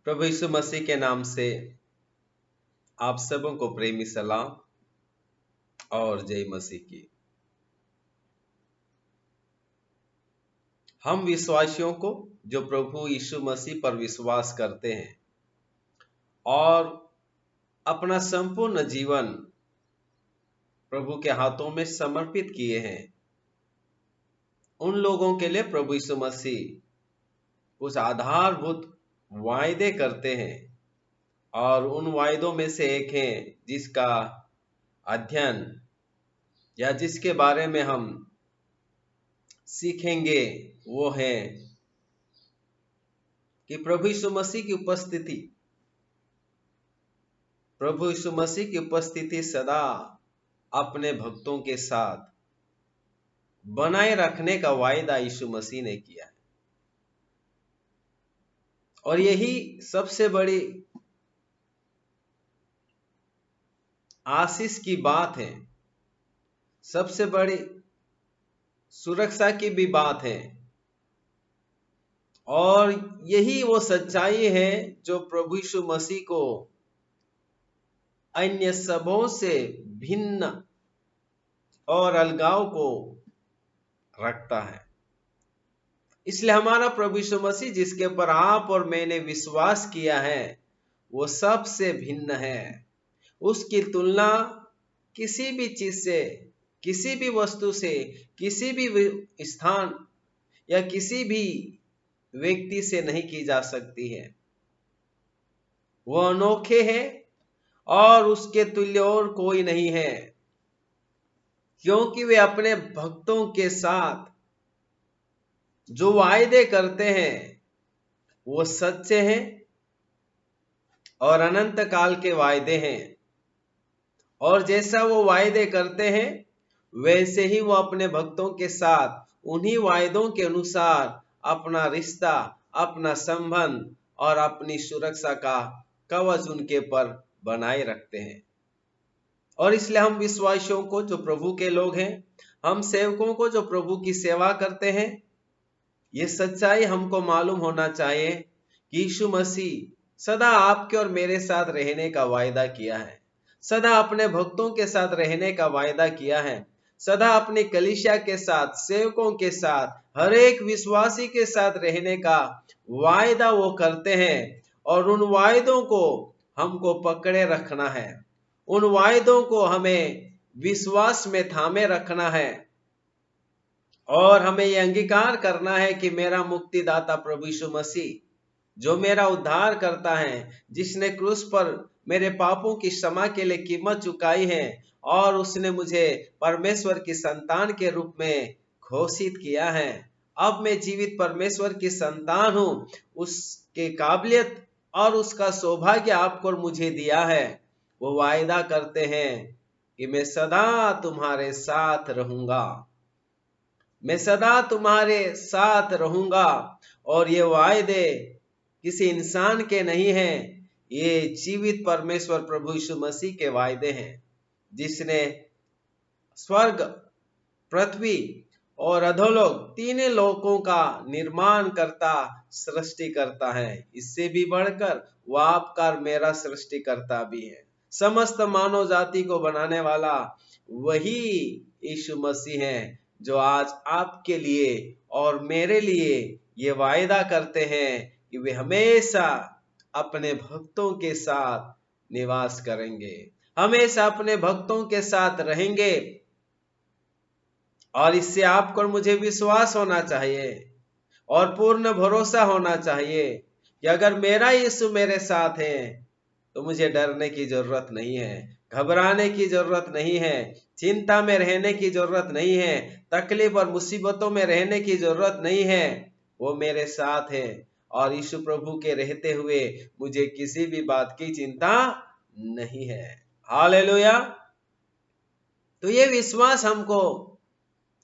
प्रभु यीशु मसीह के नाम से आप सबों को प्रेमी सलाम और जय मसीह की। हम विश्वासियों को जो प्रभु यीशु मसीह पर विश्वास करते हैं और अपना संपूर्ण जीवन प्रभु के हाथों में समर्पित किए हैं, उन लोगों के लिए प्रभु यीशु मसीह कुछ आधारभूत वायदे करते हैं और उन वायदों में से एक है जिसका अध्ययन या जिसके बारे में हम सीखेंगे, वो है कि प्रभु यीशु मसीह की उपस्थिति सदा अपने भक्तों के साथ बनाए रखने का वायदा यीशु मसीह ने किया है। और यही सबसे बड़ी आशीष की बात है, सबसे बड़ी सुरक्षा की भी बात है, और यही वो सच्चाई है जो प्रभु यीशु मसीह को अन्य सबों से भिन्न और अलगाव को रखता है। इसलिए हमारा प्रभु यीशु मसीह जिसके ऊपर आप और मैंने विश्वास किया है, वो सबसे भिन्न है। उसकी तुलना किसी भी चीज से, किसी भी वस्तु से, किसी भी स्थान या किसी भी व्यक्ति से नहीं की जा सकती है। वो अनोखे हैं और उसके तुल्य और कोई नहीं है, क्योंकि वे अपने भक्तों के साथ जो वायदे करते हैं वो सच्चे हैं और अनंत काल के वायदे हैं। और जैसा वो वायदे करते हैं वैसे ही वो अपने भक्तों के साथ उन्हीं वायदों के अनुसार अपना रिश्ता, अपना संबंध और अपनी सुरक्षा का कवच उनके पर बनाए रखते हैं। और इसलिए हम विश्वासियों को जो प्रभु के लोग हैं, हम सेवकों को जो प्रभु की सेवा करते हैं, ये सच्चाई हमको मालूम होना चाहिए कि यीशु मसीह सदा आपके और मेरे साथ रहने का वायदा किया है, सदा अपने भक्तों के साथ रहने का वायदा किया है, सदा अपनी कलीसिया के साथ, सेवकों के साथ, हर एक विश्वासी के साथ रहने का वायदा वो करते हैं। और उन वायदों को हमको पकड़े रखना है, उन वायदों को हमें विश्वास में थामे रखना है और हमें यह अंगीकार करना है कि मेरा मुक्तिदाता प्रभु यीशु मसीह, जो मेरा उद्धार करता है, जिसने क्रूस पर मेरे पापों की क्षमा के लिए कीमत चुकाई है और उसने मुझे परमेश्वर की संतान के रूप में घोषित किया है, अब मैं जीवित परमेश्वर की संतान हूं। उसके काबिलियत और उसका सौभाग्य आपको और मुझे दिया है। वो वायदा करते हैं कि मैं सदा तुम्हारे साथ रहूंगा, मैं सदा तुम्हारे साथ रहूंगा। और ये वायदे किसी इंसान के नहीं हैं, ये जीवित परमेश्वर प्रभु यीशु मसीह के वायदे हैं, जिसने स्वर्ग, पृथ्वी और अधोलोक तीनों लोकों का निर्माण करता, सृष्टि करता है। इससे भी बढ़कर वह आपका और मेरा सृष्टिकर्ता भी है। समस्त मानव जाति को बनाने वाला वही यीशु मसीह है, जो आज आपके लिए और मेरे लिए ये वायदा करते हैं कि वे हमेशा अपने भक्तों के साथ निवास करेंगे, हमेशा अपने भक्तों के साथ रहेंगे। और इससे आपको और मुझे विश्वास होना चाहिए और पूर्ण भरोसा होना चाहिए कि अगर मेरा यीशु मेरे साथ है तो मुझे डरने की जरूरत नहीं है, घबराने की जरूरत नहीं है, चिंता में रहने की जरूरत नहीं है, तकलीफ और मुसीबतों में रहने की जरूरत नहीं है। वो मेरे साथ है और यीशु प्रभु के रहते हुए मुझे किसी भी बात की चिंता नहीं है। हालेलुया। तो ये विश्वास हमको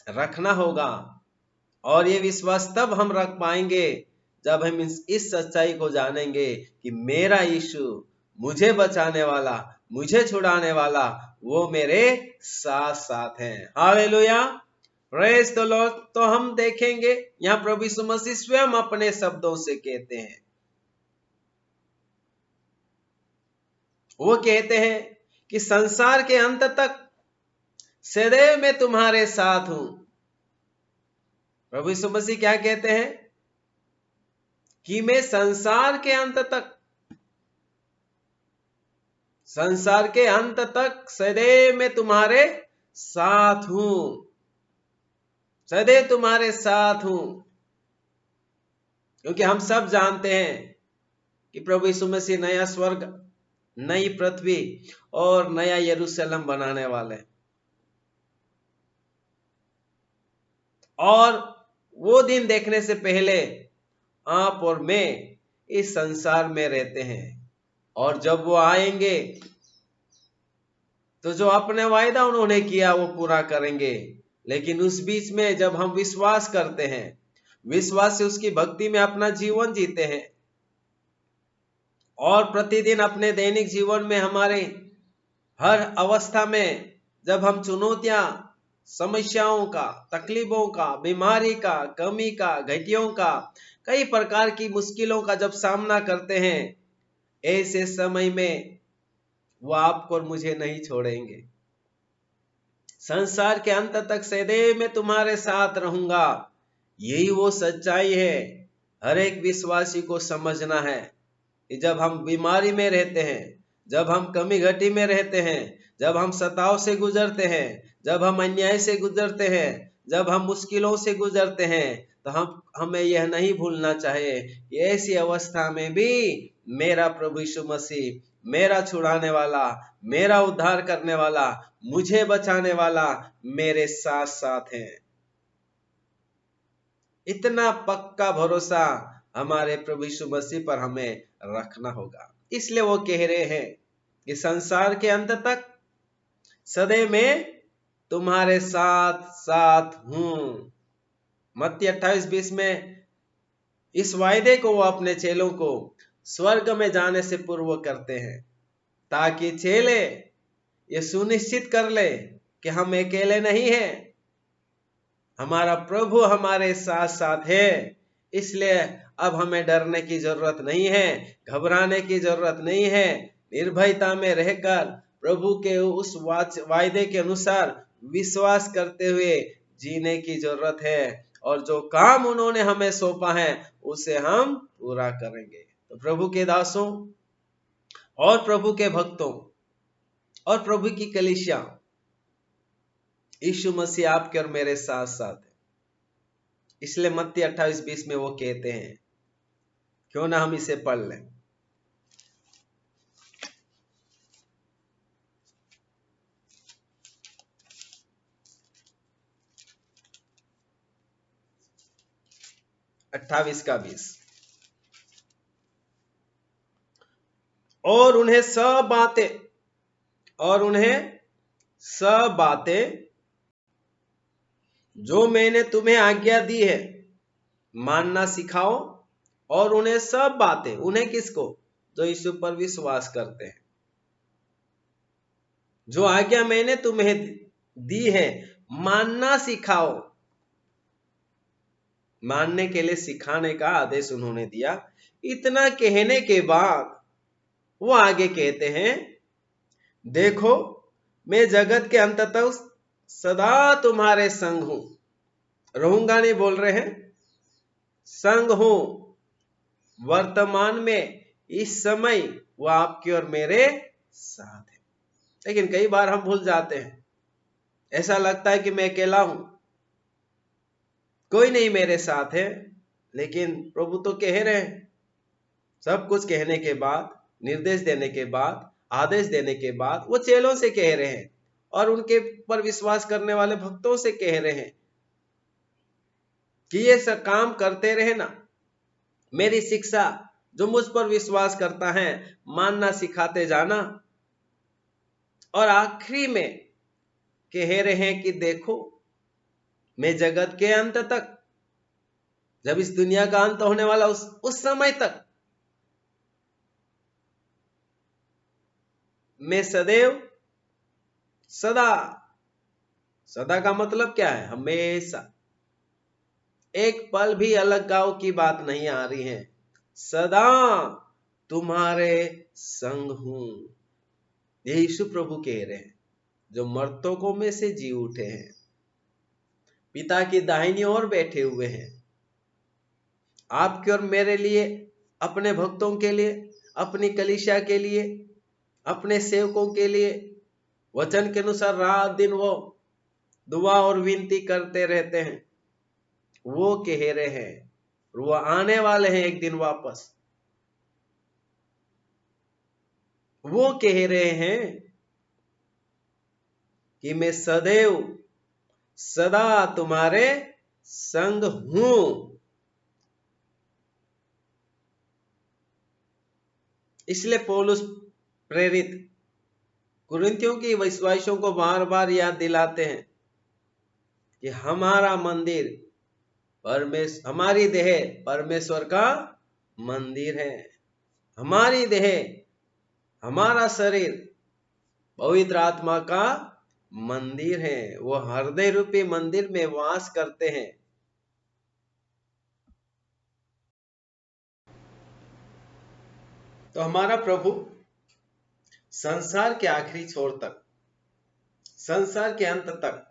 रखना होगा, और ये विश्वास तब हम रख पाएंगे जब हम इस सच्चाई को जानेंगे कि मेरा यीशु, मुझे बचाने वाला, मुझे छुड़ाने वाला, वो मेरे साथ साथ हैं। Hallelujah, praise the Lord. तो हम देखेंगे यहाँ प्रभु यीशु मसीह स्वयं अपने शब्दों से कहते हैं वो कहते हैं कि संसार के अंत तक सदैव मैं तुम्हारे साथ हूं। प्रभु यीशु मसीह क्या कहते हैं कि मैं संसार के अंत तक सदैव मैं तुम्हारे साथ हूं, सदैव तुम्हारे साथ हूं। क्योंकि हम सब जानते हैं कि प्रभु यीशु मसीह नया स्वर्ग, नई पृथ्वी और नया यरूशलेम बनाने वाले हैं। और वो दिन देखने से पहले आप और मैं इस संसार में रहते हैं, और जब वो आएंगे तो जो अपने वायदा उन्होंने किया वो पूरा करेंगे। लेकिन उस बीच में जब हम विश्वास करते हैं, विश्वास से उसकी भक्ति में अपना जीवन जीते हैं, और प्रतिदिन अपने दैनिक जीवन में हमारे हर अवस्था में जब हम चुनौतियां, समस्याओं का, तकलीफों का, बीमारी का, कमी का, घटियों का, कई प्रकार की मुश्किलों का जब सामना करते हैं, ऐसे समय में वो आपको और मुझे नहीं छोड़ेंगे। संसार के अंत तक सदैव मैं तुम्हारे साथ रहूंगा, यही वो सच्चाई है। हर एक विश्वासी को समझना है कि जब हम बीमारी में रहते हैं, जब हम कमी घटी में रहते हैं, जब हम सताव से गुजरते हैं, जब हम अन्याय से गुजरते हैं, जब हम मुश्किलों से गुजरते हैं, तो हमें यह नहीं भूलना चाहिए कि ऐसी अवस्था में भी मेरा प्रभु यीशु मसीह, मेरा छुड़ाने वाला, मेरा उद्धार करने वाला, मुझे बचाने वाला मेरे साथ साथ है। इतना पक्का भरोसा हमारे प्रभु यीशु मसीह पर हमें रखना होगा। इसलिए वो कह रहे हैं कि संसार के अंत तक सदैव मैं तुम्हारे साथ साथ हूं। मत्ती 28:20 में इस वायदे को वो अपने चेलों को स्वर्ग में जाने से पूर्व करते हैं, ताकि चेले ये सुनिश्चित कर ले कि हम अकेले नहीं हैं, हमारा प्रभु हमारे साथ साथ है। इसलिए अब हमें डरने की जरूरत नहीं है, घबराने की जरूरत नहीं है। निर्भयता में रहकर प्रभु के उस वायदे के अनुसार विश्वास करते हुए जीने की जरूरत है, और जो काम उन्होंने हमें सौंपा है उसे हम पूरा करेंगे। तो प्रभु के दासों और प्रभु के भक्तों और प्रभु की कलीसिया, यीशु मसीह आपके और मेरे साथ साथ है। इसलिए मत्ती 28:20 में वो कहते हैं, क्यों ना हम इसे पढ़ लें। अट्ठाईस का 20। और उन्हें सब बातें जो मैंने तुम्हें आज्ञा दी है मानना सिखाओ, और उन्हें सब बातें, उन्हें किसको? जो यीशु पर विश्वास करते हैं। जो आज्ञा मैंने तुम्हें दी है मानना सिखाओ। मानने के लिए सिखाने का आदेश उन्होंने दिया। इतना कहने के बाद वो आगे कहते हैं, देखो मैं जगत के अंत तक सदा तुम्हारे संग हूं। रहूंगा नहीं बोल रहे हैं, संग हूं। वर्तमान में इस समय वो आपके और मेरे साथ है। लेकिन कई बार हम भूल जाते हैं, ऐसा लगता है कि मैं अकेला हूं, कोई नहीं मेरे साथ है। लेकिन प्रभु तो कह रहे हैं, सब कुछ कहने के बाद, निर्देश देने के बाद, आदेश देने के बाद वो चेलों से कह रहे हैं और उनके पर विश्वास करने वाले भक्तों से कह रहे हैं कि ये सब काम करते रहे ना, मेरी शिक्षा जो मुझ पर विश्वास करता है मानना सिखाते जाना। और आखिरी में कह रहे हैं कि देखो मैं जगत के अंत तक, जब इस दुनिया का अंत होने वाला उस समय तक मैं सदैव, सदा, सदा का मतलब क्या है? हमेशा, एक पल भी अलग गांव की बात नहीं आ रही है, सदा तुम्हारे संग हूं। ये यीशु प्रभु कह रहे हैं, जो मर्तकों में से जी उठे हैं, पिता की दाहिनी ओर बैठे हुए हैं, आपके और मेरे लिए, अपने भक्तों के लिए, अपनी कलीसिया के लिए, अपने सेवकों के लिए वचन के अनुसार रात दिन वो दुआ और विनती करते रहते हैं। वो कह रहे हैं, वो आने वाले हैं एक दिन वापस। वो कह रहे हैं कि मैं सदैव सदा तुम्हारे संग हूं। इसलिए पौलुस प्रेरित कुरिन्थियों की विश्वासियों को बार बार याद दिलाते हैं कि हमारा मंदिर हमारी देह परमेश्वर का मंदिर है। हमारी देह, हमारा शरीर पवित्र आत्मा का मंदिर है। वो हृदय रूपी मंदिर में वास करते हैं। तो हमारा प्रभु संसार के आखिरी छोर तक, संसार के अंत तक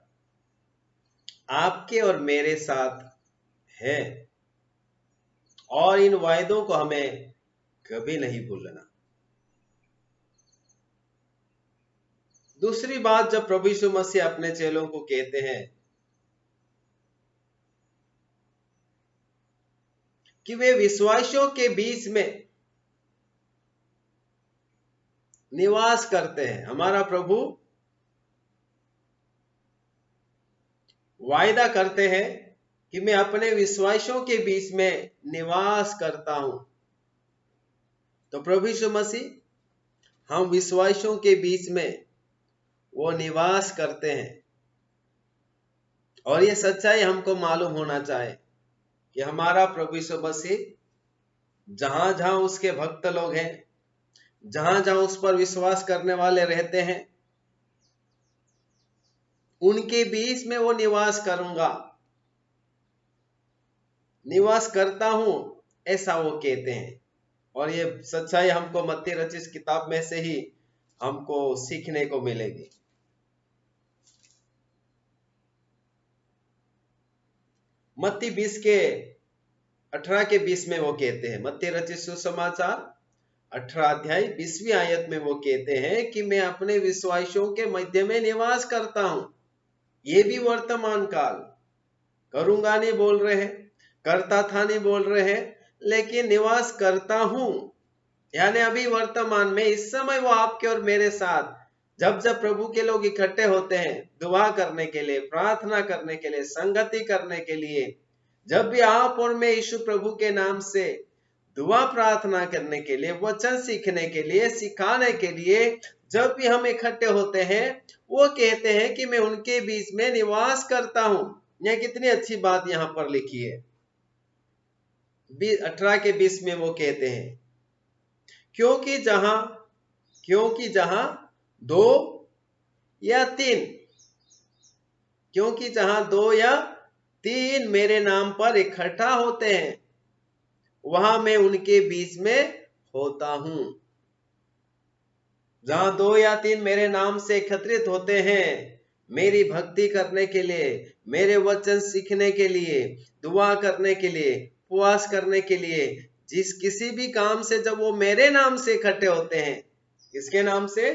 आपके और मेरे साथ है, और इन वायदों को हमें कभी नहीं भूलना। दूसरी बात, जब प्रभु यीशु मसीह अपने चेलों को कहते हैं कि वे विश्वासियों के बीच में निवास करते हैं, हमारा प्रभु वायदा करते हैं कि मैं अपने विश्वासियों के बीच में निवास करता हूं। तो प्रभु यीशु मसीह हम विश्वासियों के बीच में वो निवास करते हैं। और ये सच्चाई हमको मालूम होना चाहिए कि हमारा प्रभु यीशु मसीह जहां जहां उसके भक्त लोग हैं, जहां जहां उस पर विश्वास करने वाले रहते हैं, उनके बीच में वो निवास करूंगा, निवास करता हूं, ऐसा वो कहते हैं। और ये सच्चाई हमको मत्ती रचित किताब में से ही हमको सीखने को मिलेगी। मत्ती 20 के 18 के 20 में वो कहते हैं, मत्ती रचित सुसमाचार 18 अध्याय 20वीं आयत में वो कहते हैं कि मैं अपने विश्वासियों के मध्य में निवास करता हूं। ये भी वर्तमान काल, करूंगा नहीं बोल रहे हैं, करता था नहीं बोल रहे हैं, लेकिन निवास करता हूं, यानी अभी वर्तमान में इस समय वो आपके और मेरे साथ, जब जब प्रभु के लोग इकट्ठे होते हैं दुआ करने के लिए, प्रार्थना करने के लिए, संगति करने के लिए, जब भी आप और मैं यीशु प्रभु के नाम से दुआ प्रार्थना करने के लिए, वचन सीखने के लिए, सिखाने के लिए जब भी हम इकट्ठे होते हैं, वो कहते हैं कि मैं उनके बीच में निवास करता हूं। यह कितनी अच्छी बात यहां पर लिखी है। 18 के 20 में वो कहते हैं, क्योंकि जहां दो या तीन, क्योंकि जहां दो या तीन मेरे नाम पर इकट्ठा होते हैं, वहां मैं उनके बीच में होता हूं। जहां दो या तीन मेरे नाम से एकत्रित होते हैं, मेरी भक्ति करने के लिए, मेरे वचन सीखने के लिए, दुआ करने के लिए, उपवास करने के लिए, जिस किसी भी काम से जब वो मेरे नाम से इकट्ठे होते हैं, किसके नाम से?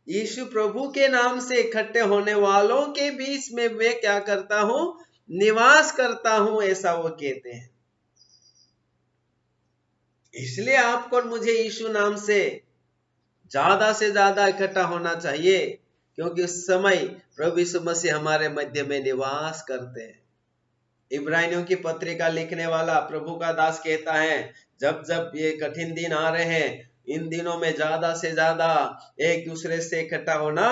यीशु प्रभु के नाम से इकट्ठे होने वालों के बीच में मैं क्या करता हूं? निवास करता हूं, ऐसा वो कहते हैं। इसलिए आपको और मुझे यीशु नाम से ज्यादा इकट्ठा होना चाहिए, क्योंकि उस समय प्रभु यीशु मसीह हमारे मध्य में निवास करते हैं। इब्रानियों की पत्रिका लिखने वाला प्रभु का दास कहता है, जब जब ये कठिन दिन आ रहे हैं, इन दिनों में ज्यादा से ज्यादा एक दूसरे से इकट्ठा होना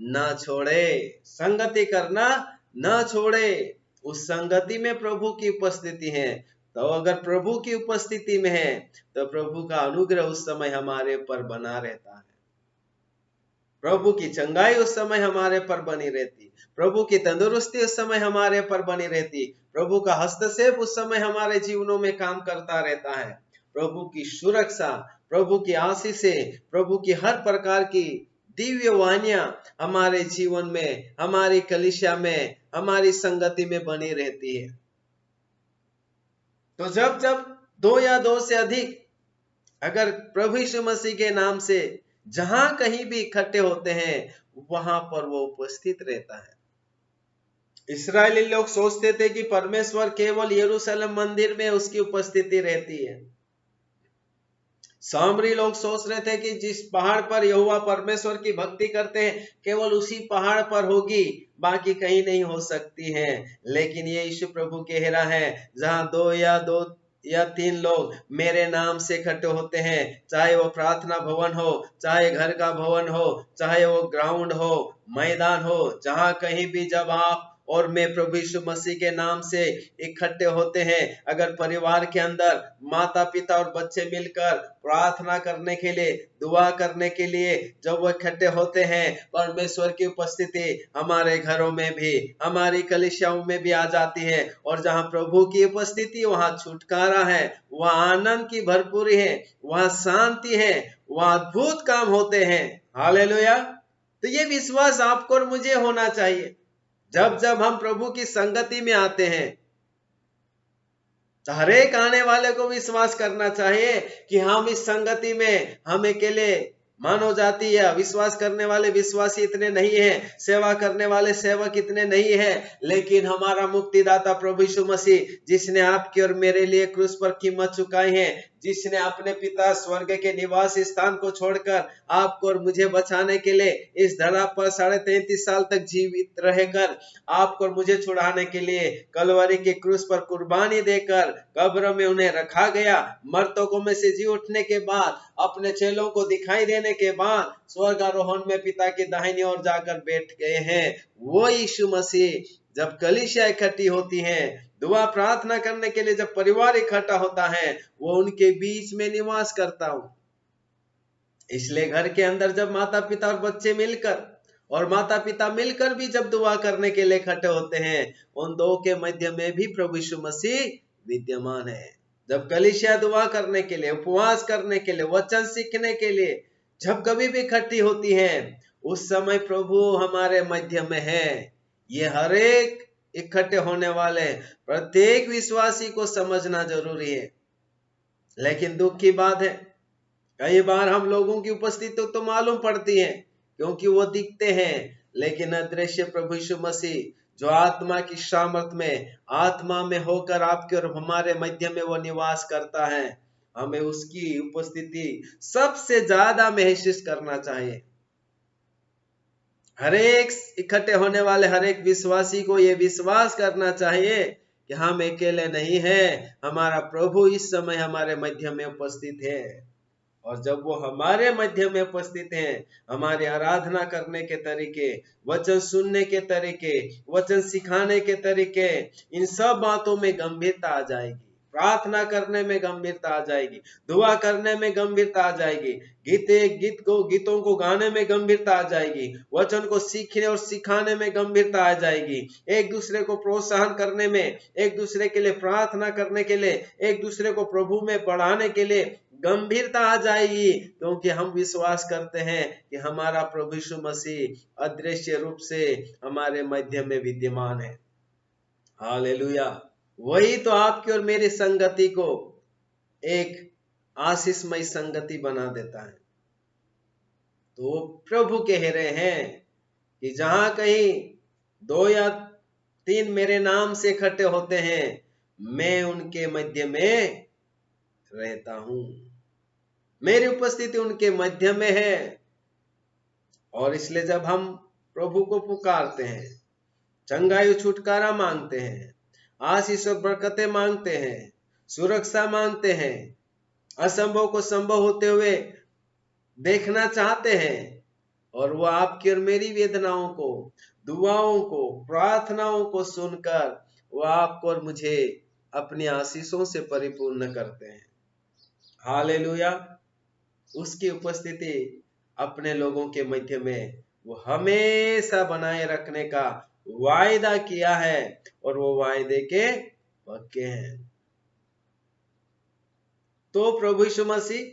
ना छोड़े, संगति करना ना छोड़े। उस संगति में प्रभु की उपस्थिति है, तो अगर प्रभु की उपस्थिति में है तो प्रभु का अनुग्रह उस समय हमारे पर बना रहता है, प्रभु की चंगाई उस समय हमारे पर बनी रहती, प्रभु की तंदुरुस्ती उस समय हमारे पर बनी रहती, प्रभु का हस्तक्षेप उस समय हमारे जीवनों में काम करता रहता है, प्रभु की सुरक्षा, प्रभु की आशीषें, प्रभु की हर प्रकार की दिव्य वाणियां हमारे जीवन में, हमारी कलीसिया में, हमारी संगति में बनी रहती है। तो जब जब दो या दो से अधिक अगर प्रभु यीशु मसीह के नाम से जहां कहीं भी इकट्ठे होते हैं, वहां पर वो उपस्थित रहता है। इस्राएली लोग सोचते थे कि परमेश्वर केवल यरूशलेम मंदिर में उसकी उपस्थिति रहती है। सामरी लोग सोच रहे थे कि जिस पहाड़ पर यहोवा परमेश्वर की भक्ति करते हैं, केवल उसी पहाड़ पर होगी, बाकी कहीं नहीं हो सकती है। लेकिन ये यीशु प्रभु कह रहा है, जहां दो या तीन लोग मेरे नाम से इकट्ठे होते हैं, चाहे वो प्रार्थना भवन हो, चाहे घर का भवन हो, चाहे वो ग्राउंड हो, मैदान हो, जहां कहीं भी जब आप और मैं प्रभु यीशु मसीह के नाम से इकट्ठे होते हैं, अगर परिवार के अंदर माता पिता और बच्चे मिलकर प्रार्थना करने के लिए, दुआ करने के लिए जब वो इकट्ठे होते हैं, परमेश्वर की उपस्थिति हमारे घरों में भी, हमारी कलीसियाओं में भी आ जाती है। और जहां प्रभु की उपस्थिति, वहां छुटकारा है, वहां आनंद की भरपूरी है, वहां शांति है, वहां अद्भुत काम होते हैं। हालेलुया। तो ये विश्वास आपको और मुझे होना चाहिए। जब जब हम प्रभु की संगति में आते हैं, तो हर एक आने वाले को विश्वास करना चाहिए कि हम इस संगति में, हम अकेले मानव जाति या विश्वास करने वाले विश्वासी इतने नहीं है, सेवा करने वाले सेवक इतने नहीं है, लेकिन हमारा मुक्तिदाता प्रभु यीशु मसीह, जिसने आपके और मेरे लिए क्रूस पर कीमत चुकाई है, जिसने अपने पिता स्वर्ग के निवास स्थान को छोड़कर आपको और मुझे बचाने के लिए इस धरा पर 33.5 साल तक जीवित रहकर आपको और मुझे छुड़ाने के लिए कलवरी के क्रूस पर कुर्बानी देकर कब्र में उन्हें रखा गया। मर्तकों में से जी उठने के बाद, अपने चेलों को दिखाई देने के बाद स्वर्गारोहण में पिता की दाहिनी ओर जाकर बैठ गए हैं। वो यीशु मसीह जब कलीसिया इकट्ठी होती है, दुआ प्रार्थना करने के लिए जब परिवार इकट्ठा होता है, वो उनके बीच में निवास करता हूं। इसलिए घर के अंदर जब माता पिता और बच्चे मिलकर, और माता पिता मिलकर भी जब दुआ करने के लिए इकट्ठे होते हैं, उन दो के मध्य में भी प्रभु यीशु मसीह विद्यमान है। जब कलीसिया दुआ करने के लिए, उपवास करने के लिए, वचन सीखने के लिए जब कभी भी इकट्ठी होती है, उस समय प्रभु हमारे मध्य में है। ये हर एक इकट्ठे होने वाले प्रत्येक विश्वासी को समझना जरूरी है। लेकिन दुख की बात है, कई बार हम लोगों की उपस्थिति तो मालूम पड़ती है, क्योंकि वो दिखते हैं, लेकिन अदृश्य प्रभु यीशु मसीह जो आत्मा की सामर्थ में, आत्मा में होकर आपके और हमारे मध्य में वो निवास करता है, हमें उसकी उपस्थिति सबसे ज्यादा महसूस करना चाहिए। हर एक इकट्ठे होने वाले हर एक विश्वासी को ये विश्वास करना चाहिए कि हम अकेले नहीं हैं, हमारा प्रभु इस समय हमारे मध्य में उपस्थित है। और जब वो हमारे मध्य में उपस्थित हैं, हमारी आराधना करने के तरीके, वचन सुनने के तरीके, वचन सिखाने के तरीके, इन सब बातों में गंभीरता आ जाएगी। प्रार्थना करने में गंभीरता आ जाएगी, दुआ करने में गंभीरता आ जाएगी, गीतों को गाने में गंभीरता आ जाएगी, वचन को सीखने और सिखाने में गंभीरता आ जाएगी, एक दूसरे को प्रोत्साहन करने में, एक दूसरे के लिए प्रार्थना करने के लिए, एक दूसरे को प्रभु में बढ़ाने के लिए गंभीरता आ जाएगी। क्योंकि हम विश्वास करते हैं कि हमारा प्रभु यीशु मसीह अदृश्य रूप से हमारे मध्य में विद्यमान है। हालेलुया। वही तो आपकी और मेरी संगति को एक आशीषमय संगति बना देता है। तो प्रभु कह रहे हैं कि जहां कहीं 2 या 3 मेरे नाम से इकट्ठे होते हैं, मैं उनके मध्य में रहता हूं, मेरी उपस्थिति उनके मध्य में है। और इसलिए जब हम प्रभु को पुकारते हैं, चंगाई छुटकारा मांगते हैं, आशीष और बरकतें मांगते हैं, सुरक्षा मांगते हैं, असंभव को संभव होते हुए देखना चाहते हैं, और वो आपकी और मेरी वेदनाओं को, दुआओं को, प्रार्थनाओं को सुनकर वो आपको और मुझे अपनी आशीषों से परिपूर्ण करते हैं। हालेलुया। उसकी उपस्थिति अपने लोगों के मध्य में वो हमेशा बनाए रखने का वायदा किया है, और वो वायदे के पक्के हैं। तो प्रभु यीशु मसीह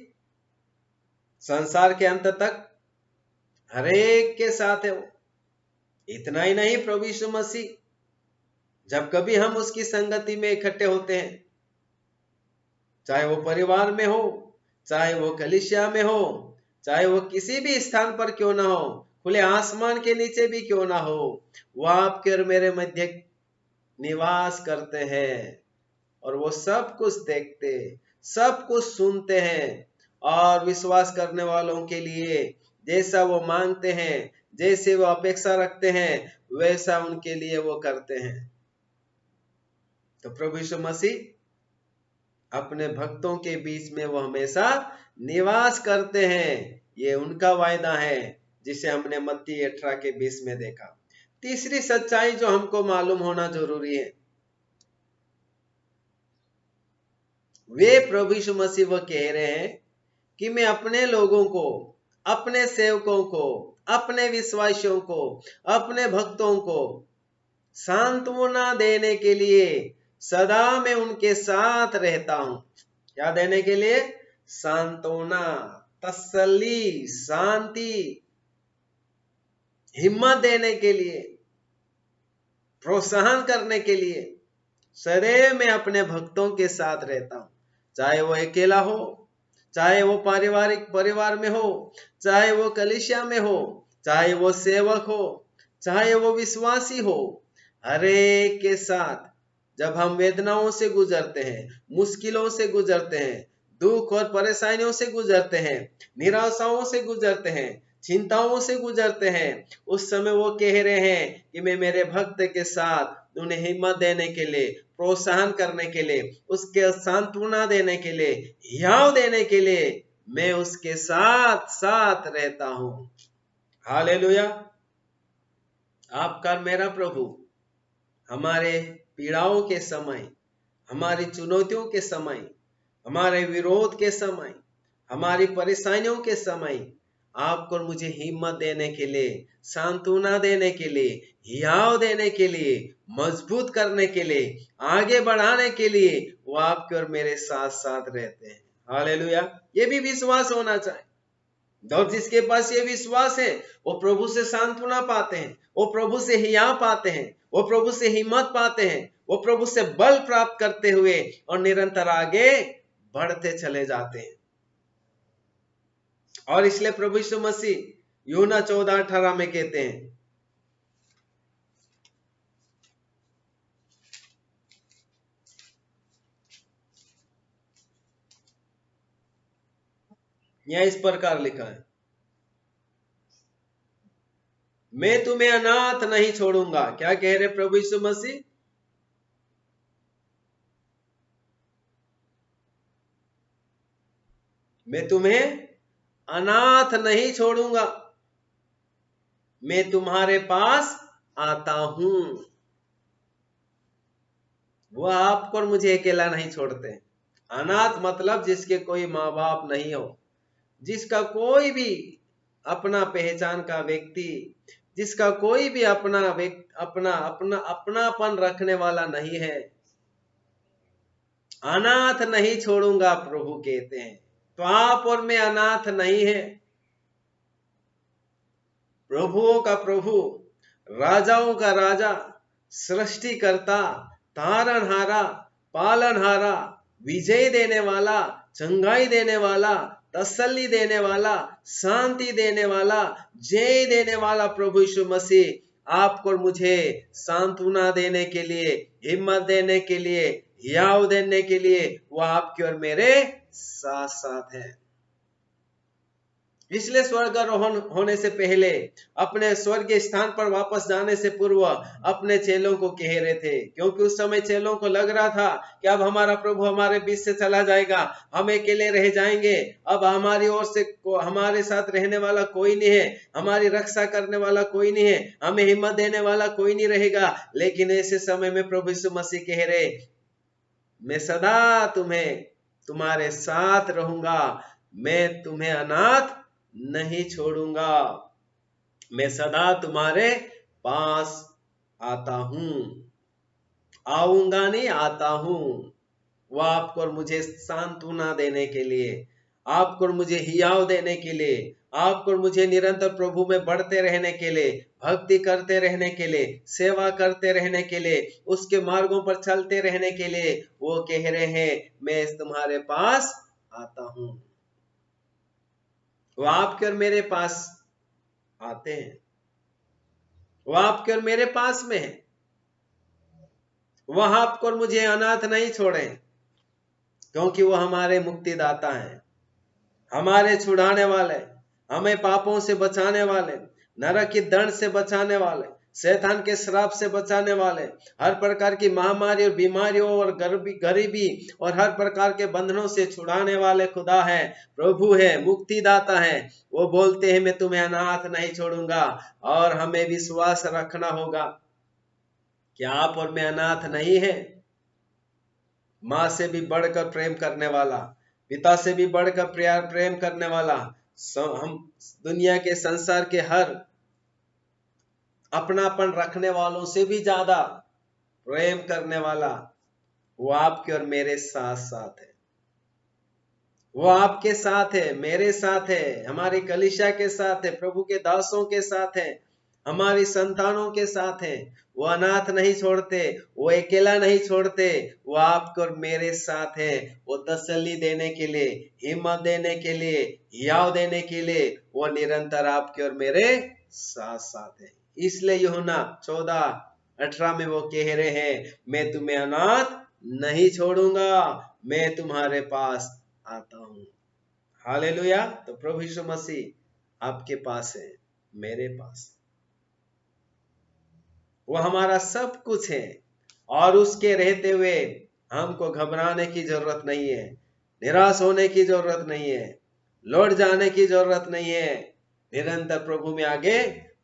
संसार के अंत तक हर एक के साथ है वो। इतना ही नहीं, प्रभु यीशु मसीह जब कभी हम उसकी संगति में इकट्ठे होते हैं, चाहे वो परिवार में हो, चाहे वो कलीसिया में हो, चाहे वो किसी भी स्थान पर क्यों ना हो, खुले आसमान के नीचे भी क्यों ना हो, वो आपके और मेरे मध्य निवास करते हैं और वो सब कुछ देखते, सब कुछ सुनते हैं और विश्वास करने वालों के लिए जैसा वो मांगते हैं, जैसे वो अपेक्षा रखते हैं, वैसा उनके लिए वो करते हैं। तो प्रभु यीशु मसीह अपने भक्तों के बीच में वो हमेशा निवास करते हैं। ये उनका वायदा है जिसे हमने मत्ती 18 के 20 में देखा। तीसरी सच्चाई जो हमको मालूम होना जरूरी है, वे प्रभु यीशु मसीह वो कह रहे हैं कि मैं अपने लोगों को, अपने सेवकों को, अपने विश्वासियों को, अपने भक्तों को सांत्वना देने के लिए सदा मैं उनके साथ रहता हूं। क्या देने के लिए? सांत्वना, तसल्ली, शांति, हिम्मत देने के लिए, प्रोत्साहन करने के लिए सदैव मैं अपने भक्तों के साथ रहता हूं। चाहे वो अकेला हो, चाहे वो पारिवारिक परिवार में हो, चाहे वो कलीसिया में हो, चाहे वो सेवक हो, चाहे वो विश्वासी हो, हर एक के साथ जब हम वेदनाओं से गुजरते हैं, मुश्किलों से गुजरते हैं, दुख और परेशानियों से गुजरते हैं, निराशाओं से गुजरते हैं, चिंताओं से गुजरते हैं, उस समय वो कह रहे हैं कि मैं मेरे भक्त के साथ उन्हें हिम्मत देने के लिए, प्रोत्साहन करने के लिए, उसके सांत्वना देने के लिए, हियाव देने के लिए मैं उसके साथ साथ रहता हूं। हालेलुया। आपका मेरा प्रभु हमारे पीड़ाओं के समय, हमारी चुनौतियों के समय, हमारे विरोध के समय, हमारी परेशानियों के समय आपको और मुझे हिम्मत देने के लिए, सांत्वना देने के लिए, हियाव देने के लिए, मजबूत करने के लिए, आगे बढ़ाने के लिए वो आपके और मेरे साथ साथ रहते हैं। हालेलुया। ये भी विश्वास होना चाहिए। और जिसके पास ये विश्वास है वो प्रभु से सांत्वना पाते हैं, वो प्रभु से हियाव पाते हैं, वो प्रभु से हिम्मत पाते हैं, वो प्रभु से बल प्राप्त करते हुए और निरंतर आगे बढ़ते चले जाते हैं। और इसलिए प्रभु यीशु मसीह यूहन्ना 14:18 में कहते हैं, यह इस प्रकार लिखा है, मैं तुम्हें अनाथ नहीं छोड़ूंगा। क्या कह रहे प्रभु यीशु मसीह? मैं तुम्हें अनाथ नहीं छोड़ूंगा, मैं तुम्हारे पास आता हूं। वो आपको और मुझे अकेला नहीं छोड़ते। अनाथ मतलब जिसके कोई माँ बाप नहीं हो, जिसका कोई भी अपना पहचान का व्यक्ति, जिसका कोई भी अपनापन रखने वाला नहीं है। अनाथ नहीं छोड़ूंगा प्रभु कहते हैं। तो आप और मैं अनाथ नहीं है। प्रभुओं का प्रभु, राजाओं का राजा, सृष्टिकर्ता, तारनहारा, पालनहारा, विजय देने वाला, चंगाई देने वाला, तसल्ली देने वाला, शांति देने वाला, जय देने वाला प्रभु यीशु मसीह आपको और मुझे सांत्वना देने के लिए, हिम्मत देने के लिए, हियाव देने के लिए वो आपके और मेरे साथ साथ है। इसलिए स्वर्गारोहण होने से पहले, अपने स्वर्गीय स्थान पर वापस जाने से पूर्व अपने चेलों को कह रहे थे, क्योंकि उस समय चेलों को लग रहा था कि अब हमारा प्रभु हमारे बीच से चला जाएगा, हम अकेले रह जाएंगे, अब हमारी ओर से हमारे साथ रहने वाला कोई नहीं है, हमारी रक्षा करने वाला कोई नहीं है, हमें हिम्मत देने वाला कोई नहीं रहेगा। लेकिन ऐसे समय में प्रभु यीशु मसीह कह रहे, मैं सदा तुम्हारे साथ रहूंगा, मैं तुम्हें अनाथ नहीं छोड़ूंगा, मैं सदा तुम्हारे पास आता हूं, आऊंगा नहीं, आता हूं। वो आपको और मुझे सांत्वना देने के लिए, आपको और मुझे हियाव देने के लिए, आपको और मुझे निरंतर प्रभु में बढ़ते रहने के लिए, भक्ति करते रहने के लिए, सेवा करते रहने के लिए, उसके मार्गों पर चलते रहने के लिए वो कह रहे हैं मैं तुम्हारे पास आता हूं। वो आपके और मेरे पास आते हैं, वो आपके और मेरे पास में है। वह आपको और मुझे अनाथ नहीं छोड़े, क्योंकि वो हमारे मुक्तिदाता हैं, हमारे छुड़ाने वाले, हमें पापों से बचाने वाले, नरक की दंड से बचाने वाले, शैतान के श्राप से बचाने वाले, हर प्रकार की महामारी और बीमारियों और गरीबी और हर प्रकार के बंधनों से छुड़ाने वाले खुदा है, प्रभु है, मुक्तिदाता है। वो बोलते हैं मैं तुम्हें अनाथ नहीं छोड़ूंगा। और हमें विश्वास रखना होगा कि आप और मैं अनाथ नहीं है। माँ से भी बढ़कर प्रेम करने वाला, पिता से भी बढ़कर प्रेम करने वाला, हम दुनिया के संसार के हर अपनापन रखने वालों से भी ज्यादा प्रेम करने वाला वो आपके और मेरे साथ साथ है। वो आपके साथ है, मेरे साथ है, हमारी कलीसिया के साथ है, प्रभु के दासों के साथ है, हमारी संतानों के साथ है। वो अनाथ नहीं छोड़ते, वो अकेला नहीं छोड़ते, वो आपको और मेरे साथ है। वो तसल्ली देने के लिए, हिम्मत देने के लिए, हियाव देने के लिए वो निरंतर आपके और मेरे साथ साथ है। इसलिए यूहन्ना 14:18 में वो कह रहे हैं मैं तुम्हें अनाथ नहीं छोड़ूंगा, मैं तुम्हारे पास आता हूं। हालेलुया। तो प्रभु यीशु मसीह आपके पास है, मेरे पास। वो हमारा सब कुछ है और उसके रहते हुए हमको घबराने की जरूरत नहीं है, निराश होने की जरूरत नहीं है, लौट जाने की जरूरत नहीं है। निरंतर प्रभु में आगे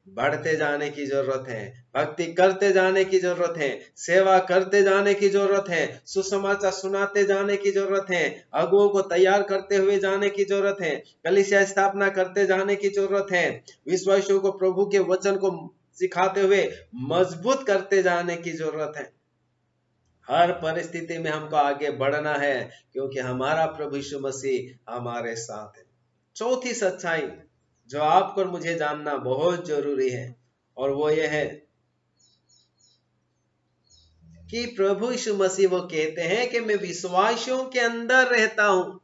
बढ़ते जाने की जरूरत है, भक्ति करते जाने की जरूरत है, सेवा करते जाने की जरूरत है, सुसमाचार सुनाते जाने की जरूरत है, अगुओं को तैयार करते हुए जाने की जरूरत है, कलीसिया स्थापना करते जाने की जरूरत है, विश्वासियों को प्रभु के वचन को सिखाते हुए मजबूत करते जाने की जरूरत है। हर परिस्थिति में हमको आगे बढ़ना है, क्योंकि हमारा प्रभु यीशु मसीह हमारे साथ है। चौथी सच्चाई जो आपको और मुझे जानना बहुत जरूरी है, और वो ये है कि प्रभु यीशु मसीह वो कहते हैं कि मैं विश्वासियों के अंदर रहता हूं,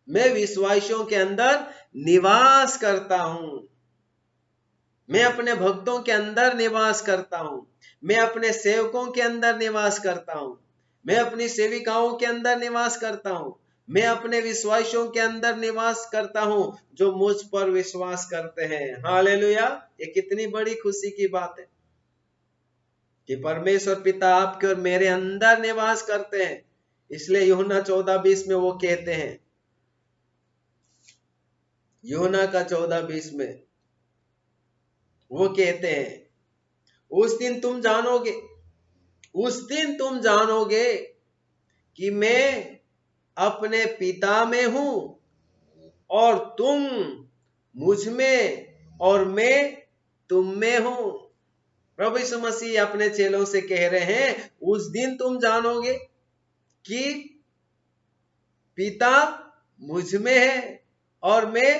मैं विश्वासियों के अंदर निवास करता हूं, मैं अपने भक्तों के अंदर निवास करता हूं, मैं अपने सेवकों के अंदर निवास करता हूं, मैं अपनी सेविकाओं के अंदर निवास करता हूं, मैं अपने विश्वासियों के अंदर निवास करता हूं जो मुझ पर विश्वास करते हैं। हालेलुया। ये कितनी बड़ी खुशी की बात है कि परमेश्वर पिता आपके और मेरे अंदर निवास करते हैं। इसलिए यूहन्ना 14:20 में वो कहते हैं, यूहन्ना का 14:20 में वो कहते हैं उस दिन तुम जानोगे, उस दिन तुम जानोगे कि मैं अपने पिता में हूं और तुम मुझ में और मैं तुम में हूं। प्रभु यीशु मसीह अपने चेलों से कह रहे हैं उस दिन तुम जानोगे कि पिता मुझ में है और मैं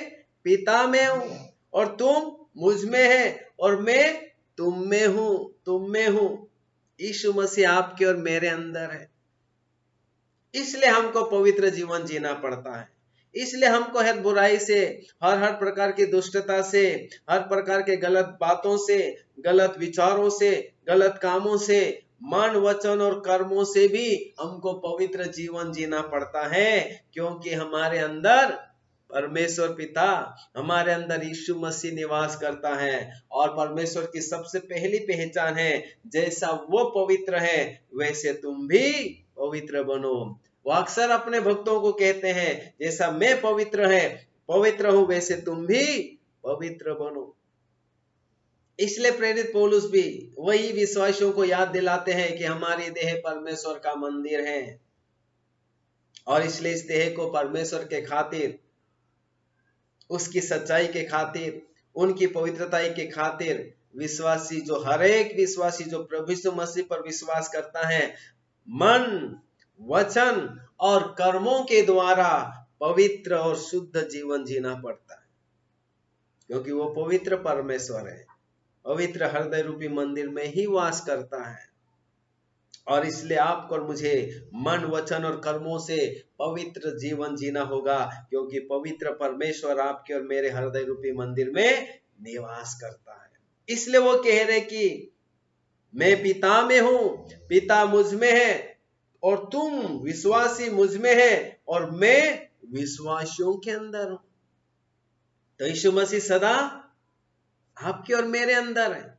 पिता में हूं, और तुम मुझ में है और मैं तुम में हूं, तुम में हूं। यीशु मसीह आपके और मेरे अंदर है। इसलिए हमको पवित्र जीवन जीना पड़ता है। इसलिए हमको हर बुराई से, हर प्रकार की दुष्टता से, हर प्रकार के गलत बातों से, गलत विचारों से, गलत कामों से, मन वचन और कर्मों से भी हमको पवित्र जीवन जीना पड़ता है, क्योंकि हमारे अंदर परमेश्वर पिता, हमारे अंदर यीशु मसीह निवास करता है। और परमेश्वर की सबसे पहली पहचान है जैसा वो पवित्र है वैसे तुम भी पवित्र बनो। वो अक्सर अपने भक्तों को कहते हैं जैसा मैं पवित्र हूं वैसे तुम भी पवित्र बनो। इसलिए प्रेरित पौलुस भी वही विश्वासियों को याद दिलाते हैं कि हमारी देह परमेश्वर का मंदिर है, और इसलिए इस देह को परमेश्वर के खातिर, उसकी सच्चाई के खातिर, उनकी पवित्रता के खातिर विश्वासी, जो हर एक विश्वासी जो प्रभु यीशु मसीह पर विश्वास करता है, मन वचन और कर्मों के द्वारा पवित्र और शुद्ध जीवन जीना पड़ता है, क्योंकि वो पवित्र परमेश्वर है, पवित्र हृदय रूपी मंदिर में ही वास करता है। और इसलिए आपको और मुझे मन, वचन और कर्मों से पवित्र जीवन जीना होगा, क्योंकि पवित्र परमेश्वर आपके और मेरे हृदय रूपी मंदिर में निवास करता है। इसलिए वो कह रहे कि मैं पिता में हूं, पिता मुझ में है, और तुम विश्वासी मुझ में है, और मैं विश्वासियों के अंदर हूं। तो यीशु मसीह सदा आपके और मेरे अंदर है।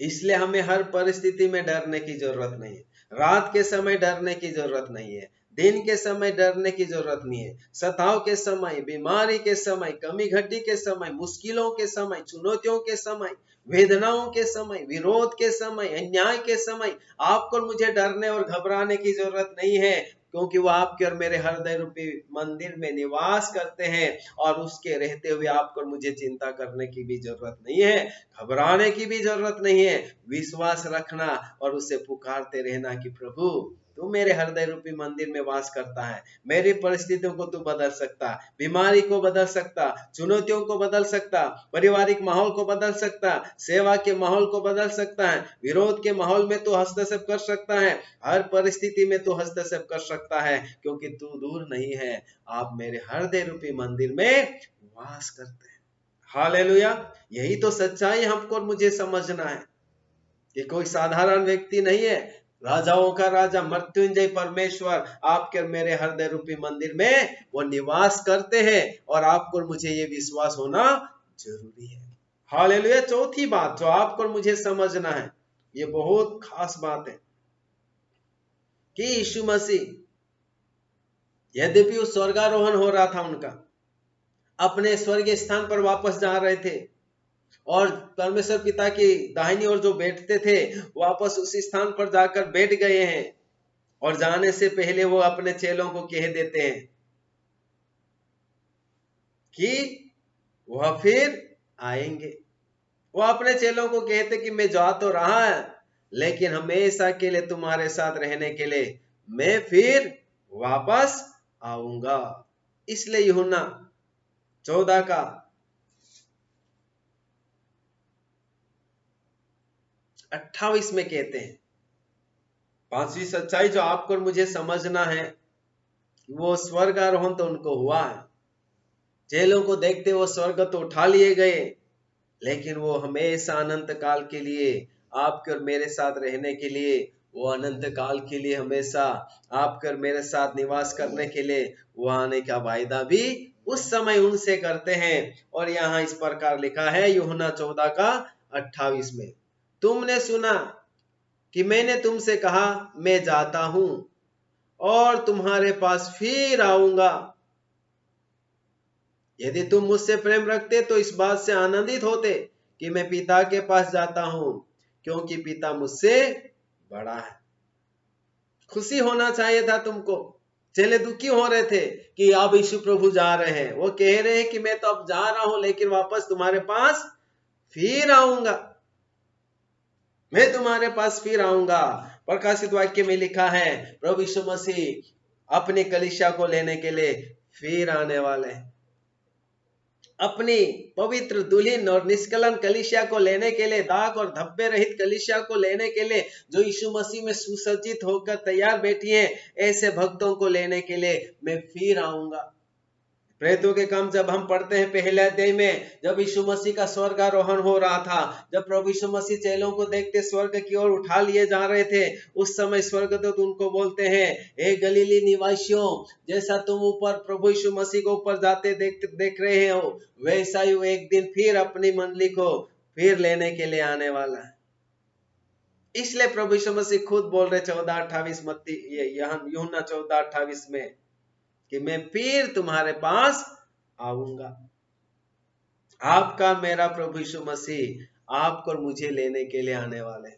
इसलिए हमें हर परिस्थिति में डरने की जरूरत नहीं है। रात के समय डरने की जरूरत नहीं है, दिन के समय डरने की जरूरत नहीं है। सताव के समय, बीमारी के समय, कमी घटी के समय, मुश्किलों के समय, चुनौतियों के समय, वेदनाओं के समय, विरोध के समय, अन्याय के समय आपको मुझे डरने और घबराने की जरूरत नहीं है, क्योंकि वो आपके और मेरे हृदय रूपी मंदिर में निवास करते हैं। और उसके रहते हुए आपको और मुझे चिंता करने की भी जरूरत नहीं है, घबराने की भी जरूरत नहीं है। विश्वास रखना और उसे पुकारते रहना कि प्रभु तू मेरे हृदय रूपी मंदिर में वास करता है, मेरी परिस्थितियों को तू बदल सकता, बीमारी को बदल सकता, चुनौतियों को बदल सकता, पारिवारिक माहौल को बदल सकता, सेवा के माहौल को बदल सकता है, विरोध के माहौल में तू हस्तक्षेप कर सकता है, हर परिस्थिति में तू हस्तक्षेप कर सकता है, क्योंकि तू दूर नहीं है, आप मेरे हृदय रूपी मंदिर में वास करते हैं। हालेलुया। यही तो सच्चाई हमको और मुझे समझना है कि कोई साधारण व्यक्ति नहीं है, राजाओं का राजा मृत्युंजय परमेश्वर आपके और मेरे हृदय रूपी मंदिर में वो निवास करते हैं, और आपको और मुझे ये विश्वास होना जरूरी है। हालेलुया। चौथी बात जो आपको और मुझे समझना है, ये बहुत खास बात है कि यीशु मसीह यद्यपि उस स्वर्गारोहण हो रहा था, उनका अपने स्वर्गीय स्थान पर वापस जा रहे थे, और परमेश्वर पिता की दाहिनी ओर जो बैठते थे वापस उसी स्थान पर जाकर बैठ गए हैं, और जाने से पहले वो अपने चेलों को कह देते हैं कि वह फिर आएंगे। वो अपने चेलों को कहते कि मैं जा तो रहा है, लेकिन हमेशा के लिए तुम्हारे साथ रहने के लिए मैं फिर वापस आऊंगा। इसलिए यूहन्ना 14 का 28 में कहते हैं, पांचवी सच्चाई जो आपको और मुझे समझना है, वो स्वर्ग आरोहण तो उनको हुआ है, चेलों को देखते वो स्वर्ग तो उठा लिए गए, लेकिन वो हमेशा अनंत काल के लिए आपके और मेरे साथ रहने के लिए, वो अनंत काल के लिए हमेशा आपके और मेरे साथ निवास करने के लिए वो आने का वायदा भी उस समय उनसे करते हैं। और यहाँ इस प्रकार लिखा है यूहन्ना 14 का 28 में, तुमने सुना कि मैंने तुमसे कहा मैं जाता हूं और तुम्हारे पास फिर आऊंगा। यदि तुम मुझसे प्रेम रखते तो इस बात से आनंदित होते कि मैं पिता के पास जाता हूं, क्योंकि पिता मुझसे बड़ा है। खुशी होना चाहिए था तुमको। चेले दुखी हो रहे थे कि अब यीशु प्रभु जा रहे हैं, वो कह रहे हैं कि मैं तो अब जा रहा हूं, लेकिन वापस तुम्हारे पास फिर आऊंगा, मैं तुम्हारे पास फिर आऊंगा। प्रकाशित वाक्य में लिखा है प्रभु यीशु मसीह अपनी कलीसिया को लेने के लिए फिर आने वाले हैं। अपनी पवित्र दुल्हन और निष्कलंक कलीसिया को लेने के लिए, दाग और धब्बे रहित कलीसिया को लेने के लिए, जो यीशु मसीह में सुसज्जित होकर तैयार बैठी है, ऐसे भक्तों को लेने के लिए मैं फिर आऊंगा। प्रेरितों के काम जब हम पढ़ते हैं पहले अध्याय में, जब यीशु मसीह का स्वर्गारोहण हो रहा था, जब प्रभु यीशु मसीह चेलों को देखते स्वर्ग की ओर उठा लिए जा रहे थे, उस समय स्वर्गदूत उनको बोलते हैं, हे गलीली निवासियों, जैसा तुम ऊपर प्रभु यीशु मसीह को ऊपर जाते देख रहे हो, वैसा ही एक दिन फिर अपनी मंडली को फिर लेने के लिए आने वाला है। इसलिए प्रभु यीशु मसीह खुद बोल रहे 14:28 यूहन्ना 14:28 में कि मैं फिर तुम्हारे पास आऊंगा। आपका मेरा प्रभु यीशु मसीह आपको और मुझे लेने के लिए आने वाले।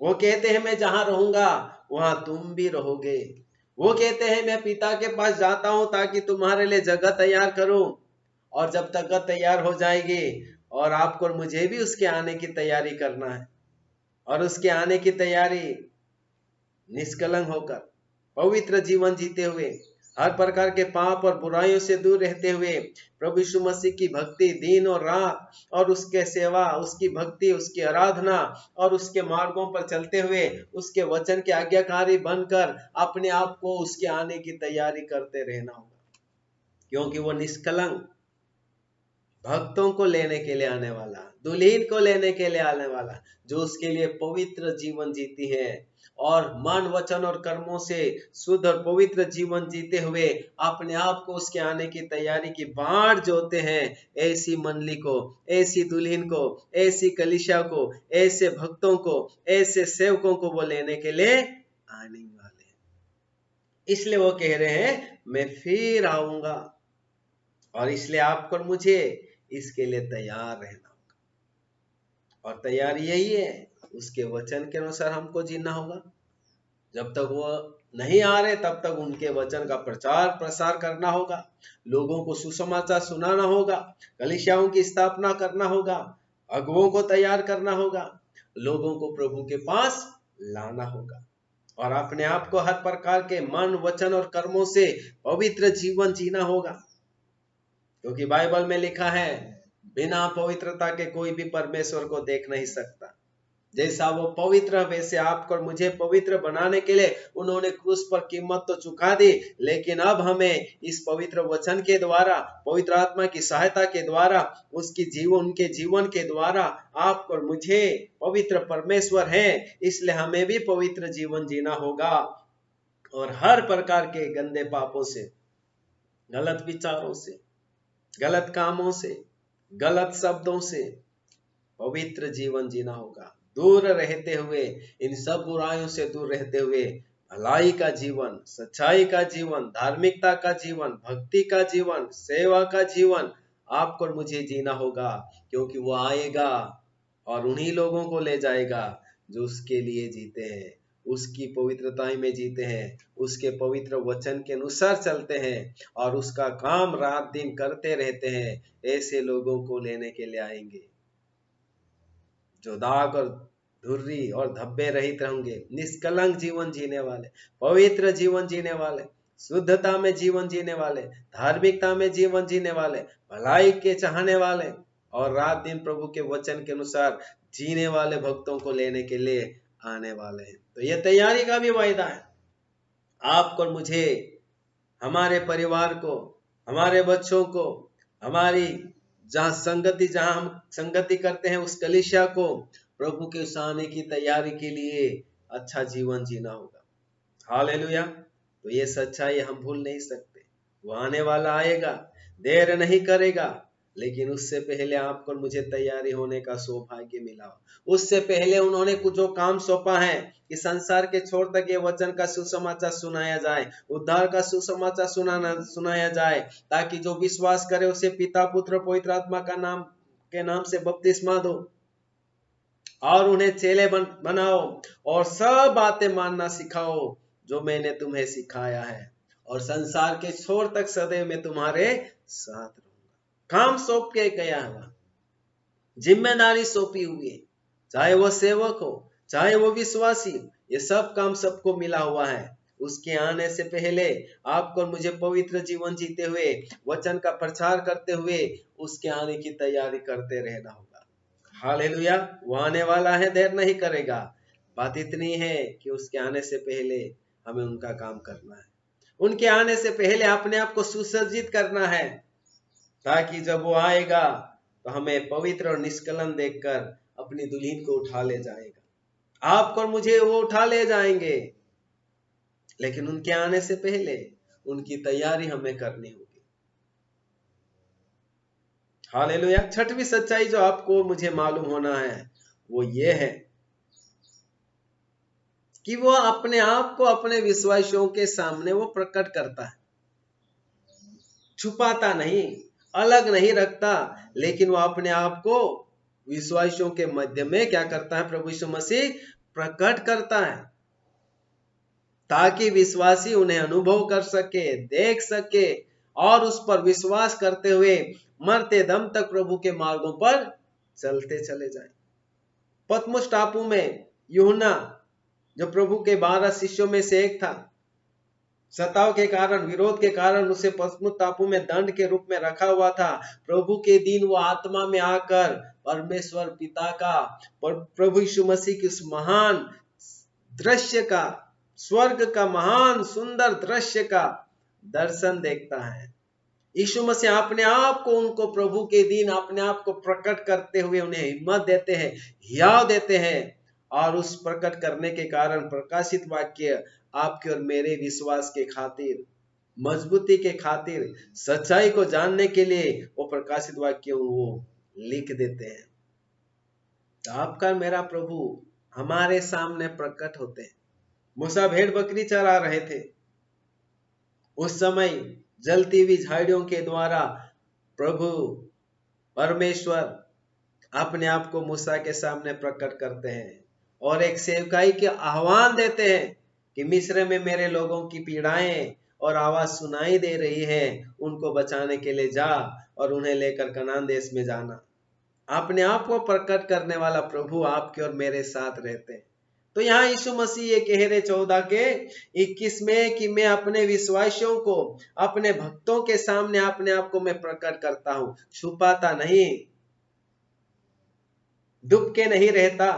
वो कहते हैं मैं जहां रहूंगा वहां तुम भी रहोगे। वो कहते हैं मैं पिता के पास जाता हूं ताकि तुम्हारे लिए जगह तैयार करूं, और जब तक तैयार हो जाएगी, और आपको और मुझे भी उसके आने की तैयारी करना है, और उसके आने की तैयारी निष्कलंक होकर पवित्र जीवन जीते हुए हर प्रकार के पाप और बुराइयों से दूर रहते हुए प्रभु यीशु मसीह की भक्ति दिन और रात और उसके सेवा, उसकी भक्ति, उसकी आराधना और उसके मार्गों पर चलते हुए उसके वचन के आज्ञाकारी बनकर अपने आप को उसके आने की तैयारी करते रहना होगा, क्योंकि वो निष्कलंक भक्तों को लेने के लिए आने वाला, दुल्हन को लेने के लिए आने वाला, जो उसके लिए पवित्र जीवन जीती है और मन, वचन और कर्मों से शुद्ध और पवित्र जीवन जीते हुए अपने आप को उसके आने की तैयारी की बाढ़ जोते हैं। ऐसी मंडली को, ऐसी दुल्हन को, ऐसी कलीसिया को, ऐसे भक्तों को, ऐसे सेवकों को वो लेने के लिए आने वाले हैं। इसलिए वो कह रहे हैं मैं फिर आऊंगा, और इसलिए आपको और मुझे इसके लिए तैयार रहना होगा। और तैयारी यही है, उसके वचन के अनुसार हमको जीना होगा। जब तक वो नहीं आ रहे तब तक उनके वचन का प्रचार प्रसार करना होगा, लोगों को सुसमाचार सुनाना होगा, कलीसियाओं की स्थापना करना होगा, अगुवों को तैयार करना होगा, लोगों को प्रभु के पास लाना होगा और अपने आप को हर प्रकार के मन, वचन और कर्मों से पवित्र जीवन जीना होगा, क्योंकि बाइबल में लिखा है बिना पवित्रता के कोई भी परमेश्वर को देख नहीं सकता। जैसा वो पवित्र वैसे आपको और मुझे पवित्र बनाने के लिए उन्होंने क्रूस पर कीमत तो चुका दी, लेकिन अब हमें इस पवित्र वचन के द्वारा, पवित्र आत्मा की सहायता के द्वारा, उसकी जीवन, उनके जीवन के द्वारा आपको और मुझे पवित्र परमेश्वर है, इसलिए हमें भी पवित्र जीवन जीना होगा और हर प्रकार के गंदे पापों से, गलत विचारों से, गलत कामों से, गलत शब्दों से पवित्र जीवन जीना होगा, दूर रहते हुए, इन सब बुराइयों से दूर रहते हुए भलाई का जीवन, सच्चाई का जीवन, धार्मिकता का जीवन, भक्ति का जीवन, सेवा का जीवन आपको और मुझे जीना होगा, क्योंकि वो आएगा और उन्हीं लोगों को ले जाएगा जो उसके लिए जीते हैं, उसकी पवित्रता में जीते हैं, उसके पवित्र वचन के अनुसार चलते हैं और उसका काम रात दिन करते रहते हैं। ऐसे लोगों को लेने के लिए आएंगे जो दाग और धुर्री और धब्बे रहित होंगे, निष्कलंक जीवन जीने वाले, पवित्र जीवन जीने वाले, शुद्धता में जीवन जीने वाले, धार्मिकता में जीवन जीने वाले, भलाई के चाहने वाले और रात दिन प्रभु के वचन के अनुसार जीने वाले भक्तों को लेने के लिए आने वाले हैं। तो ये तैयारी का भी वायदा है आपको और मुझे, हमारे परिवार को, हमारे बच्चों को, हमारी जहां हम संगति करते हैं उस कलीसिया को प्रभु के आने की तैयारी के लिए अच्छा जीवन जीना होगा। हालेलुया। तो ये सच्चाई हम भूल नहीं सकते। वो आने वाला आएगा, देर नहीं करेगा, लेकिन उससे पहले आपको और मुझे तैयारी होने का सौभाग्य मिला। उससे पहले उन्होंने कुछ जो काम सौंपा है कि संसार के छोर तक ये वचन का सुसमाचार सुनाया जाए, उद्धार का सुसमाचार सुनाया जाए, ताकि जो विश्वास करे उसे पिता, पुत्र, पवित्र आत्मा के नाम से बपतिस्मा दो और उन्हें चेले बनाओ और सब बातें मानना सिखाओ जो मैंने तुम्हें सिखाया है, और संसार के छोर तक सदैव मैं तुम्हारे साथ रहूंगा। काम सौंप के गया है, जिम्मेदारी सौंपी हुई है, चाहे वो सेवक हो, चाहे वो विश्वासी, ये सब काम सबको मिला हुआ है। उसके आने से पहले आपको और मुझे पवित्र जीवन जीते हुए, वचन का प्रचार करते हुए उसके आने की तैयारी करते रहना होगा। हालेलुया। वो आने वाला है, देर नहीं करेगा। बात इतनी है कि उसके आने से पहले हमें उनका काम करना है, उनके आने से पहले अपने आप को सुसज्जित करना है, ताकि जब वो आएगा तो हमें पवित्र और निष्कलंक देखकर अपनी दुल्हन को उठा ले जाएगा। आपको और मुझे वो उठा ले जाएंगे, लेकिन उनके आने से पहले उनकी तैयारी हमें करनी होगी। हालेलुया। छठवीं सच्चाई जो आपको मुझे मालूम होना है वो ये है कि वो अपने आप को अपने विश्वासियों के सामने वो प्रकट करता है, छुपाता नहीं, अलग नहीं रखता, लेकिन वो अपने आप को विश्वासियों के मध्य में क्या करता है, प्रभु यीशु मसीह प्रकट करता है, ताकि विश्वासी उन्हें अनुभव कर सके, देख सके और उस पर विश्वास करते हुए मरते दम तक प्रभु के मार्गों पर चलते चले जाए। पतमुस टापू में यूहन्ना जो प्रभु के 12 शिष्यों में से एक था, सताव के कारण, विरोध के कारण उसे पसमुत टापू में दंड के रूप में रखा हुआ था। प्रभु के दिन वो आत्मा में आकर परमेश्वर पिता का, प्रभु यीशु मसीह की उस महान दृश्य का, स्वर्ग का महान सुंदर दृश्य का दर्शन देखता है। यीशु मसीह अपने आप को उनको प्रभु के दिन अपने आप को प्रकट करते हुए उन्हें हिम्मत देते हैं, हियाव देते हैं, और उस प्रकट करने के कारण प्रकाशित वाक्य आपके और मेरे विश्वास के खातिर, मजबूती के खातिर, सच्चाई को जानने के लिए वो प्रकाशित वाक्य वो लिख देते हैं। तो आपका मेरा प्रभु हमारे सामने प्रकट होते हैं। मूसा भेड़ बकरी चरा रहे थे, उस समय जलती हुई झाड़ियों के द्वारा प्रभु परमेश्वर अपने आप को मूसा के सामने प्रकट करते हैं और एक सेवकाई के आह्वान देते हैं कि मिस्र में मेरे लोगों की पीड़ाएं और आवाज सुनाई दे रही है, उनको बचाने के लिए जा और उन्हें लेकर कनान देश में जाना। अपने आप को प्रकट करने वाला प्रभु आपके और मेरे साथ रहते हैं। तो यहाँ यीशु मसीह ये कह रहे 14 के 21 में कि मैं अपने विश्वासियों को, अपने भक्तों के सामने अपने आप को मैं प्रकट करता हूं, छुपाता नहीं, डूब के नहीं रहता,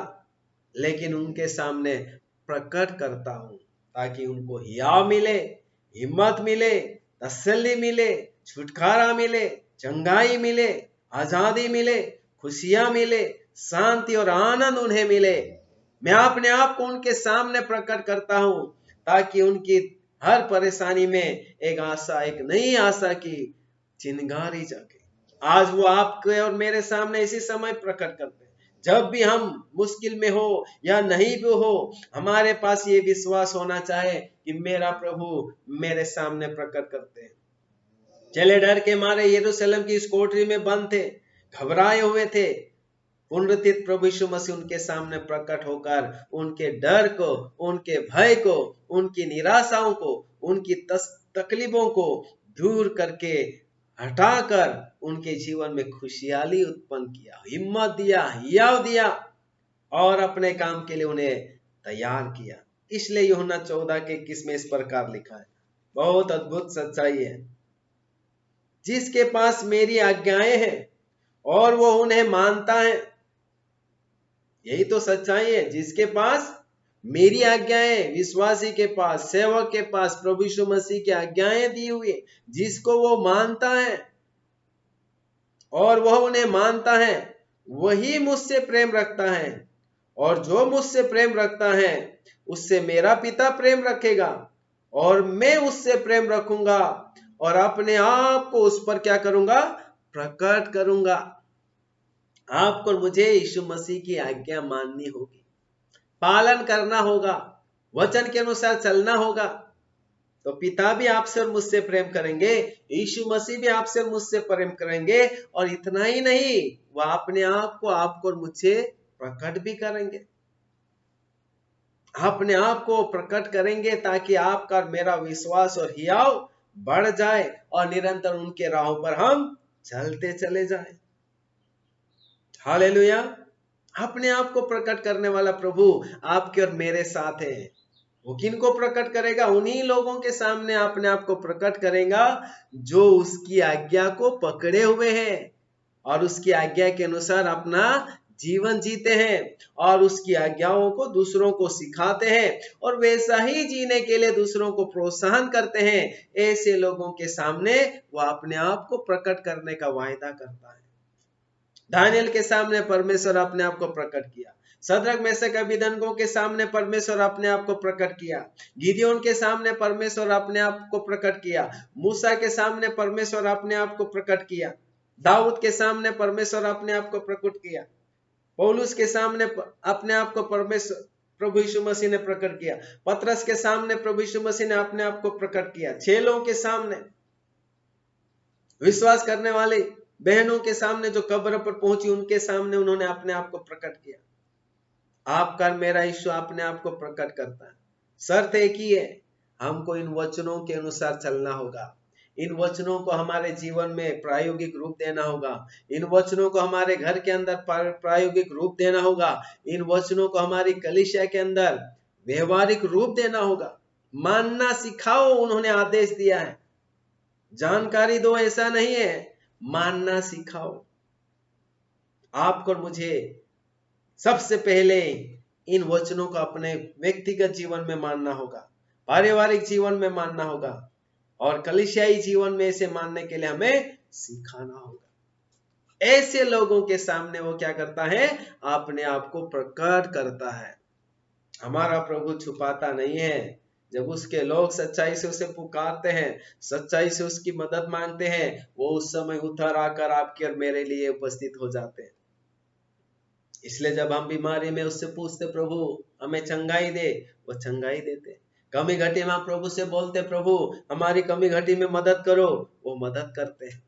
लेकिन उनके सामने प्रकट करता हूं ताकि उनको हियाव मिले, हिम्मत मिले, तसल्ली मिले, छुटकारा मिले, चंगाई मिले, आजादी मिले, खुशियां मिले, शांति और आनंद उन्हें मिले। मैं अपने आप को उनके सामने प्रकट करता हूं ताकि उनकी हर परेशानी में एक आशा, एक नई आशा की चिंगारी जागे। आज वो आपके और मेरे सामने इसी समय प्रकट करते हैं। जब भी हम मुश्किल में हो या नहीं भी हो, हमारे पास ये विश्वास होना चाहिए कि मेरा प्रभु मेरे सामने प्रकट करते हैं। चले डर के मारे यरूशलेम की इस कोठरी में बंद थे, घबराए हुए थे। पुनरुत्थित प्रभु यीशु मसीह उनके सामने प्रकट होकर उनके डर को, उनके भय को, उनकी निराशाओं को, उनकी तकलीफों को दूर करके हटाकर उनके जीवन में खुशहाली उत्पन्न किया, हिम्मत दिया, हियाव दिया और अपने काम के लिए उन्हें तैयार किया। इसलिए यूहन्ना 14 के 21 में इस प्रकार लिखा है, बहुत अद्भुत सच्चाई है। जिसके पास मेरी आज्ञाएं हैं और वो उन्हें मानता है, यही तो सच्चाई है। जिसके पास मेरी आज्ञाएं, विश्वासी के पास, सेवक के पास प्रभु यीशु मसीह की आज्ञाएं दी हुई, जिसको वो मानता है और वह उन्हें मानता है, वही मुझसे प्रेम रखता है, और जो मुझसे प्रेम रखता है उससे मेरा पिता प्रेम रखेगा और मैं उससे प्रेम रखूंगा और अपने आप को उस पर क्या करूंगा, प्रकट करूंगा। आपको मुझे यीशु मसीह की आज्ञा माननी होगी, पालन करना होगा, वचन के अनुसार चलना होगा, तो पिता भी आपसे और मुझसे प्रेम करेंगे, यीशु मसीह भी आपसे और मुझसे प्रेम करेंगे। और इतना ही नहीं, वह अपने आप को आपको और मुझे प्रकट भी करेंगे, अपने आप को प्रकट करेंगे ताकि आपका और मेरा विश्वास और हियाव बढ़ जाए और निरंतर उनके राहों पर हम चलते चले जाएं। हालेलुया। अपने आप को प्रकट करने वाला प्रभु आपके और मेरे साथ है। वो किनको प्रकट करेगा? उन्हीं लोगों के सामने अपने आप को प्रकट करेगा जो उसकी आज्ञा को पकड़े हुए हैं और उसकी आज्ञा के अनुसार अपना जीवन जीते हैं और उसकी आज्ञाओं को दूसरों को सिखाते हैं और वैसा ही जीने के लिए दूसरों को प्रोत्साहन करते हैं। ऐसे लोगों के सामने वो अपने आप को प्रकट करने का वायदा करता है। दानियल के सामने परमेश्वर अपने आप को प्रकट किया, शद्रक मेशक अबेदनगो के सामने परमेश्वर अपने आप को प्रकट किया, गिदोन के सामने परमेश्वर अपने आप को प्रकट किया, मूसा के सामने परमेश्वर अपने आप को प्रकट किया, दाऊद के सामने परमेश्वर अपने आप को प्रकट किया, पौलुस के सामने अपने आप को परमेश्वर प्रभु यीशु मसीह ने प्रकट किया, पतरस के सामने प्रभु यीशु मसीह ने अपने आप को प्रकट किया, चेलों के सामने, विश्वास करने वाले बहनों के सामने जो कब्र पर पहुंची उनके सामने उन्होंने अपने आप को प्रकट किया। आपका मेरा यीशु अपने आप को प्रकट करता है। शर्त एक ही है, हमको इन वचनों के अनुसार चलना होगा, इन वचनों को हमारे जीवन में प्रायोगिक रूप देना होगा, इन वचनों को हमारे घर के अंदर प्रायोगिक रूप देना होगा, इन वचनों को हमारी कलीसिया के अंदर व्यवहारिक रूप देना होगा। मानना सिखाओ, उन्होंने आदेश दिया है। जानकारी दो ऐसा नहीं है, मानना सिखाओ। आपको और मुझे सबसे पहले इन वचनों को अपने व्यक्तिगत जीवन में मानना होगा, पारिवारिक जीवन में मानना होगा, और कलीसियाई जीवन में इसे मानने के लिए हमें सिखाना होगा। ऐसे लोगों के सामने वो क्या करता है? अपने आप को प्रकट करता है। हमारा प्रभु छुपाता नहीं है। जब उसके लोग सच्चाई से उसे पुकारते हैं, सच्चाई से उसकी मदद मांगते हैं, वो उस समय उतर आकर आपके और मेरे लिए उपस्थित हो जाते हैं। इसलिए जब हम बीमारी में उससे पूछते प्रभु हमें चंगाई दे, वो चंगाई देते। कमी घटी में हम प्रभु से बोलते प्रभु हमारी कमी घटी में मदद करो, वो मदद करते हैं।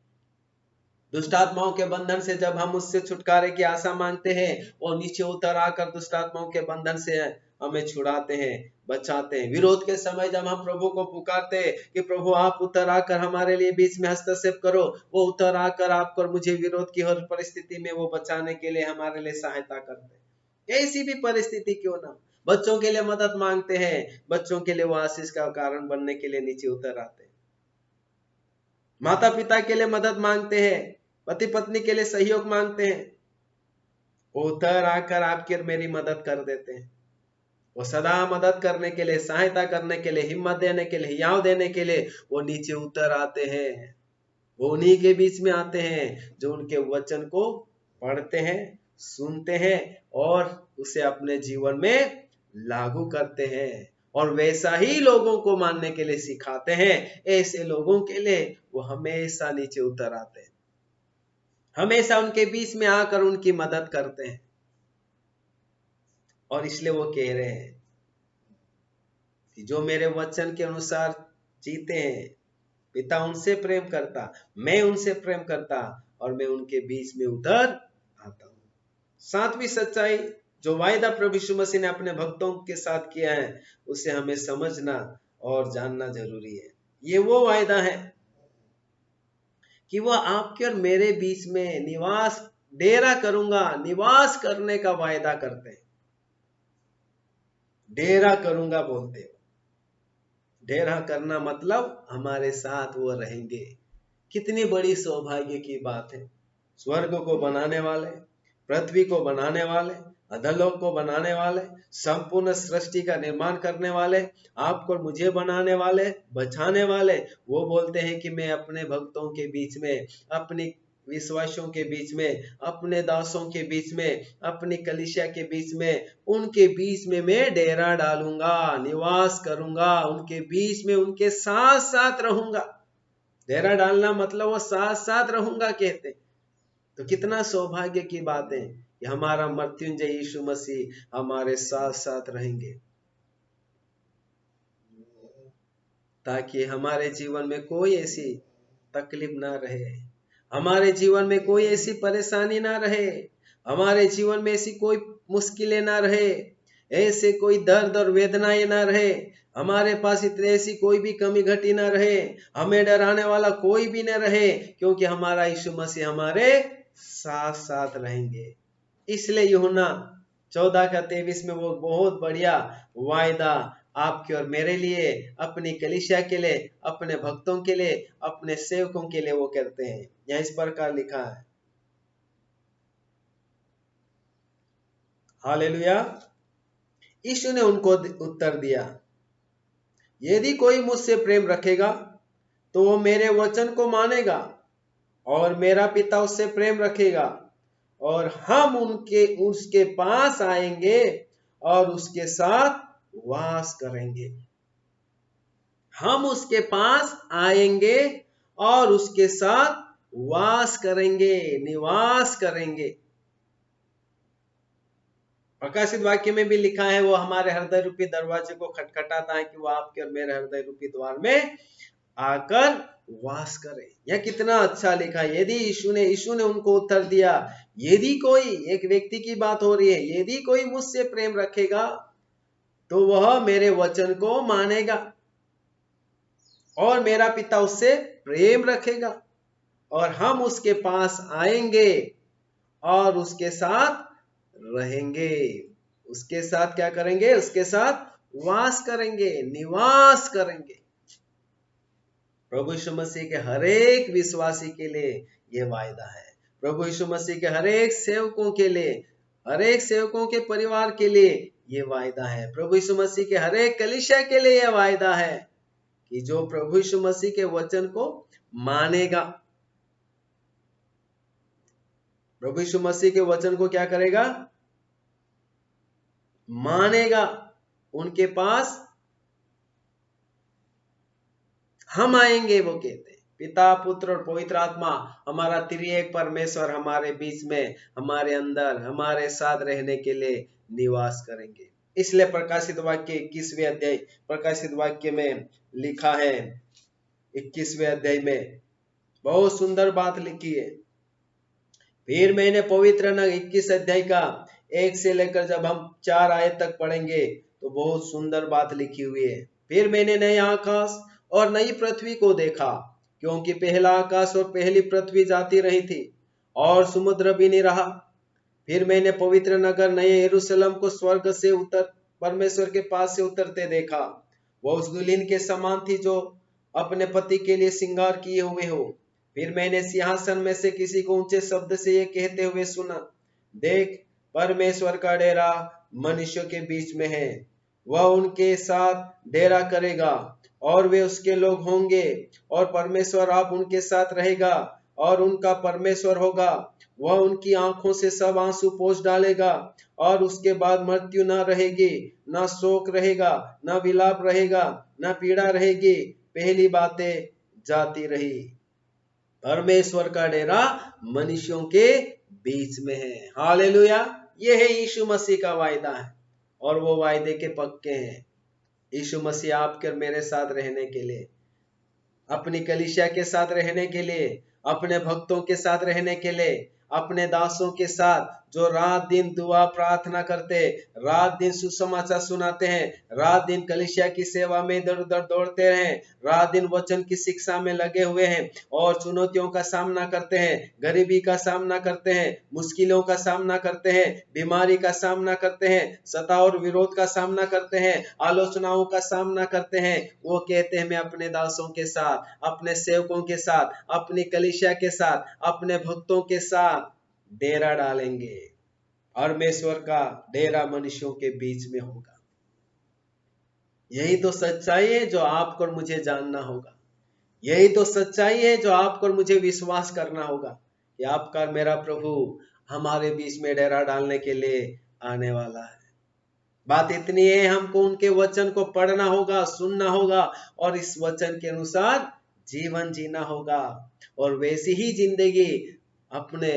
दुष्ट आत्माओं के बंधन से जब हम उससे छुटकारे की आशा मांगते हैं, वो नीचे उतर आकर दुष्ट आत्माओं के बंधन से हमें छुड़ाते हैं, बचाते हैं। विरोध के समय जब हम प्रभु को पुकारते हैं कि प्रभु आप उतर आकर हमारे लिए बीच में हस्तक्षेप करो, वो उतर आकर आपको और मुझे विरोध की हर परिस्थिति में वो बचाने के लिए हमारे लिए सहायता करते हैं। ऐसी भी परिस्थिति क्यों ना, बच्चों के लिए मदद मांगते हैं, बच्चों के लिए वो आशीष का कारण बनने के लिए नीचे उतर आते हैं। माता पिता के लिए मदद मांगते हैं, पति पत्नी के लिए सहयोग मांगते हैं, वो उतर आकर आपकी और मेरी मदद कर देते हैं। वो सदा मदद करने के लिए, सहायता करने के लिए, हिम्मत देने के लिए, हियाव देने के लिए वो नीचे उतर आते हैं। वो उन्हीं के बीच में आते हैं जो उनके वचन को पढ़ते हैं, सुनते हैं और उसे अपने जीवन में लागू करते हैं, और वैसा ही लोगों को मानने के लिए सिखाते हैं। ऐसे लोगों के लिए वो हमेशा नीचे उतर आते हैं, हमेशा उनके बीच में आकर उनकी मदद करते हैं। और इसलिए वो कह रहे हैं कि जो मेरे वचन के अनुसार जीते हैं, पिता उनसे प्रेम करता, मैं उनसे प्रेम करता, और मैं उनके बीच में उतर आता हूं। सातवीं सच्चाई जो वायदा प्रभु यीशु मसीह ने अपने भक्तों के साथ किया है, उसे हमें समझना और जानना जरूरी है। ये वो वायदा है कि वह आपके और मेरे बीच में निवास, डेरा करूंगा, निवास करने का वायदा करते हैं। डेरा करूंगा बोलते हो, डेरा करना मतलब हमारे साथ वो रहेंगे। कितनी बड़ी सौभाग्य की बात है। स्वर्ग को बनाने वाले, पृथ्वी को बनाने वाले, अधोलोक को बनाने वाले, संपूर्ण सृष्टि का निर्माण करने वाले, आपको और मुझे बनाने वाले, बचाने वाले, वो बोलते हैं कि मैं अपने भक्तों के बीच में, अपनी विश्वासियों के बीच में, अपने दासों के बीच में, अपनी कलीसिया के बीच में, उनके बीच में मैं डेरा डालूंगा, निवास करूंगा, उनके बीच में उनके साथ साथ रहूंगा। डेरा डालना मतलब वो साथ साथ रहूंगा कहते। तो कितना सौभाग्य की बात है कि हमारा मृत्युंजय यीशु मसीह हमारे साथ साथ रहेंगे, ताकि हमारे जीवन में कोई ऐसी तकलीफ ना रहे, हमारे जीवन में कोई ऐसी परेशानी ना रहे, हमारे जीवन में ऐसी कोई मुश्किलें ना रहे, ऐसे कोई दर्द और वेदनाएं ना रहे, हमारे पास इतनी ऐसी कोई भी कमी घटी ना रहे, हमें डराने वाला कोई भी ना रहे, क्योंकि हमारा यीशु मसीह हमारे साथ साथ रहेंगे। इसलिए यूहन्ना 14:23 में वो बहुत बढ़िया वायदा आपके और मेरे लिए, अपनी कलीसिया के लिए, अपने भक्तों के लिए, अपने सेवकों के लिए वो करते हैं। यहाँ इस प्रकार लिखा है, हालेलुया। यीशु ने उनको उत्तर दिया, यदि कोई मुझसे प्रेम रखेगा तो वो मेरे वचन को मानेगा, और मेरा पिता उससे प्रेम रखेगा, और हम उसके पास आएंगे और उसके साथ वास करेंगे। हम उसके पास आएंगे और उसके साथ वास करेंगे, निवास करेंगे। प्रकाशित वाक्य में भी लिखा है, वो हमारे हृदय रूपी दरवाजे को खटखटाता है कि वो आपके और मेरे हृदय रूपी द्वार में आकर वास करे। यह कितना अच्छा लिखा। यदि यीशु ने उनको उत्तर दिया, यदि कोई, एक व्यक्ति की बात हो रही है, यदि कोई मुझसे प्रेम रखेगा तो वह मेरे वचन को मानेगा, और मेरा पिता उससे प्रेम रखेगा, और हम उसके पास आएंगे और उसके साथ रहेंगे। उसके साथ क्या करेंगे? उसके साथ वास करेंगे, निवास करेंगे। प्रभु यीशु मसीह के हर एक विश्वासी के लिए यह वायदा है। प्रभु यीशु मसीह के हर एक सेवकों के लिए, हर एक सेवकों के परिवार के लिए यह वायदा है। प्रभु यीशु मसीह के हर एक कलीसिया के लिए यह वायदा है कि जो प्रभु यीशु मसीह के वचन को मानेगा, प्रभु यीशु मसीह के वचन को क्या करेगा? मानेगा। उनके पास हम आएंगे, वो कहते हैं। पिता, पुत्र और पवित्र आत्मा, हमारा त्रिएक परमेश्वर हमारे बीच में, हमारे अंदर, हमारे साथ रहने के लिए निवास करेंगे। इसलिए प्रकाशित वाक्य 21वें अध्याय, प्रकाशित वाक्य में लिखा है 21वें अध्याय में बहुत सुंदर बात लिखी है। फिर मैंने पवित्र नगर 21 अध्याय का 1 से लेकर जब हम 4 आयत तक पढ़ेंगे तो बहुत सुंदर बात लिखी हुई है। फिर मैंने नए आकाश और नई पृथ्वी को देखा, क्योंकि पहला आकाश और पहली पृथ्वी जाती रही थी और समुद्र भी नहीं रहा। फिर मैंने पवित्र नगर नए यरूशलेम को स्वर्ग से परमेश्वर के पास से उतरते देखा। वो उस दुल्हन के समान थी जो अपने पति के लिए श्रृंगार किए हुए हो। फिर मैंने सिंहासन में से किसी को ऊंचे शब्द से ये कहते हुए सुना, देख, परमेश्वर का डेरा मनुष्यों के बीच में है। वह उनके साथ डेरा करेगा और वे उसके लोग होंगे, और परमेश्वर आप उनके साथ रहेगा और उनका परमेश्वर होगा। वह उनकी आंखों से सब आंसू पोंछ डालेगा, और उसके बाद मृत्यु न रहेगी, न शोक रहेगा, न विलाप रहेगा, न पीड़ा रहेगी। पहली बातें जाती रही। परमेश्वर का डेरा मनुष्यों के बीच में है। हालेलुया। ये है यीशु मसीह का वायदा है, और वो वायदे के पक्के हैं। यीशु मसीह आपके और मेरे साथ रहने के लिए, अपनी कलीसिया के साथ रहने के लिए, अपने भक्तों के साथ रहने के लिए, अपने दासों के साथ जो रात दिन दुआ प्रार्थना करते, रात दिन सुसमाचार सुनाते हैं, रात दिन कलीसिया की सेवा में इधर उधर दौड़ते हैं, रात दिन वचन की शिक्षा में लगे हुए हैं और चुनौतियों का सामना करते हैं, गरीबी का सामना करते हैं, मुश्किलों का सामना करते हैं, बीमारी का सामना करते हैं, सता और विरोध का सामना करते हैं, आलोचनाओं का सामना करते हैं। वो कहते हैं, मैं अपने दासों के साथ, अपने सेवकों के साथ, अपनी कलीसिया के साथ, अपने भक्तों के साथ डेरा डालेंगे। परमेश्वर का डेरा मनुष्यों के बीच में होगा। यही तो सच्चाई है जो आपको और मुझे जानना होगा। यही तो सच्चाई है जो आपको और मुझे विश्वास करना होगा कि आपका और मेरा प्रभु हमारे बीच में डेरा डालने के लिए आने वाला है। बात इतनी है, हमको उनके वचन को पढ़ना होगा, सुनना होगा, और इस वचन के अनुसार जीवन जीना होगा। और वैसी ही जिंदगी अपने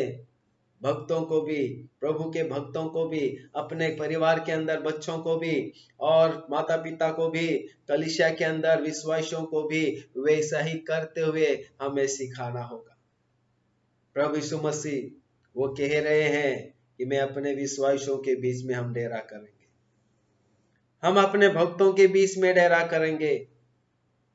भक्तों को भी, प्रभु के भक्तों को भी, अपने परिवार के अंदर बच्चों को भी, और माता पिता को भी, कलीसिया के अंदर विश्वासियों को भी वैसा ही करते हुए हमें सिखाना होगा। प्रभु यीशु मसीह वो कह रहे हैं कि मैं अपने विश्वासियों के बीच में हम डेरा करेंगे, हम अपने भक्तों के बीच में डेरा करेंगे,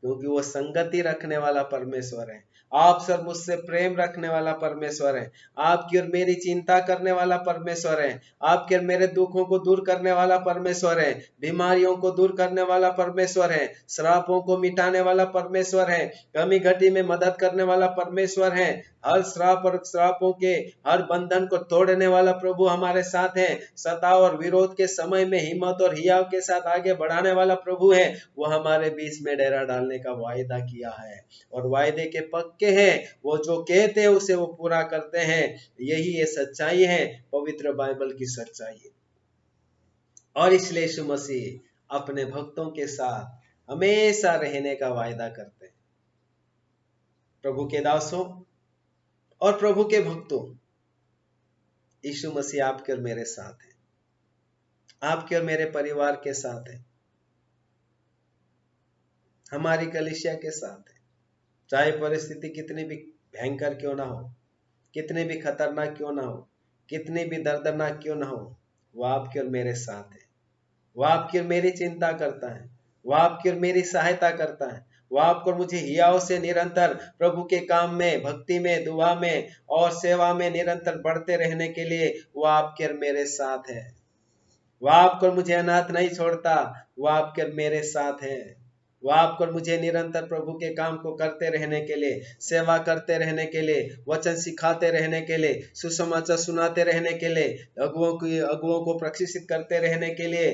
क्योंकि वो संगति रखने वाला परमेश्वर है। आप सब मुझसे प्रेम रखने वाला परमेश्वर है। आपकी और मेरी चिंता करने वाला परमेश्वर है। आपके और मेरे दुखों को दूर करने वाला परमेश्वर है। बीमारियों को दूर करने वाला परमेश्वर है। श्रापों को मिटाने वाला परमेश्वर है। कमी घटी में मदद करने वाला परमेश्वर है। हर श्राप और श्रापों के हर बंधन को तोड़ने वाला प्रभु हमारे साथ है। सता और विरोध के समय में हिम्मत और हियाव के साथ आगे बढ़ाने वाला प्रभु है। वो हमारे बीच में डेरा डालने का वायदा किया है, और वायदे के पक्के हैं। वो जो कहते हैं उसे वो पूरा करते हैं। यही ये सच्चाई है, पवित्र बाइबल की सच्चाई है। और इसलिए यीशु मसीह अपने भक्तों के साथ हमेशा रहने का वायदा करते हैं। प्रभु के दासों और प्रभु के भक्तों, यीशु मसीह आपके और मेरे साथ है, आपके और मेरे परिवार के साथ है, हमारी कलीसिया के साथ है। चाहे परिस्थिति कितनी भी भयंकर क्यों ना हो, कितनी भी खतरनाक क्यों ना हो, कितनी भी दर्दनाक क्यों ना हो, वो आपके और मेरे साथ है। वो आपकी और मेरी चिंता करता है, वो आपकी और मेरी सहायता करता है। वो आपको और मुझे हियाव से निरंतर प्रभु के काम में, भक्ति में, दुआ में और सेवा में निरंतर बढ़ते रहने के लिए वो आपके और मेरे साथ है। वह आपको और मुझे अनाथ नहीं छोड़ता, वह आपके और मेरे साथ है। वह आपको और मुझे निरंतर प्रभु के काम को करते रहने के लिए, सेवा करते रहने के लिए, वचन सिखाते रहने के लिए, सुसमाचार सुनाते रहने के लिए, अगुओं को प्रशिक्षित करते रहने के लिए,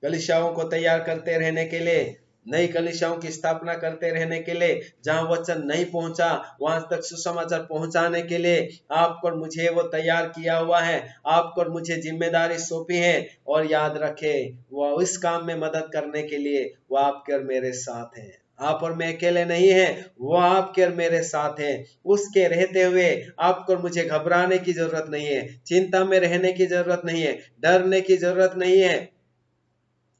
कलीसियाओं को तैयार करते रहने के लिए, नई कलीसियाओं की स्थापना करते रहने के लिए, जहां वचन नहीं पहुंचा वहां तक सुसमाचार पहुंचाने के लिए आपको और मुझे वो तैयार किया हुआ है। आपको और मुझे जिम्मेदारी सौंपी है। और याद रखे, वह इस काम में मदद करने के लिए वो आपके और मेरे साथ है। आप और मैं अकेले नहीं है, वो आपके और मेरे साथ है। उसके रहते हुए आपको और मुझे घबराने की जरूरत नहीं है, चिंता में रहने की जरूरत नहीं है, डरने की जरूरत नहीं है।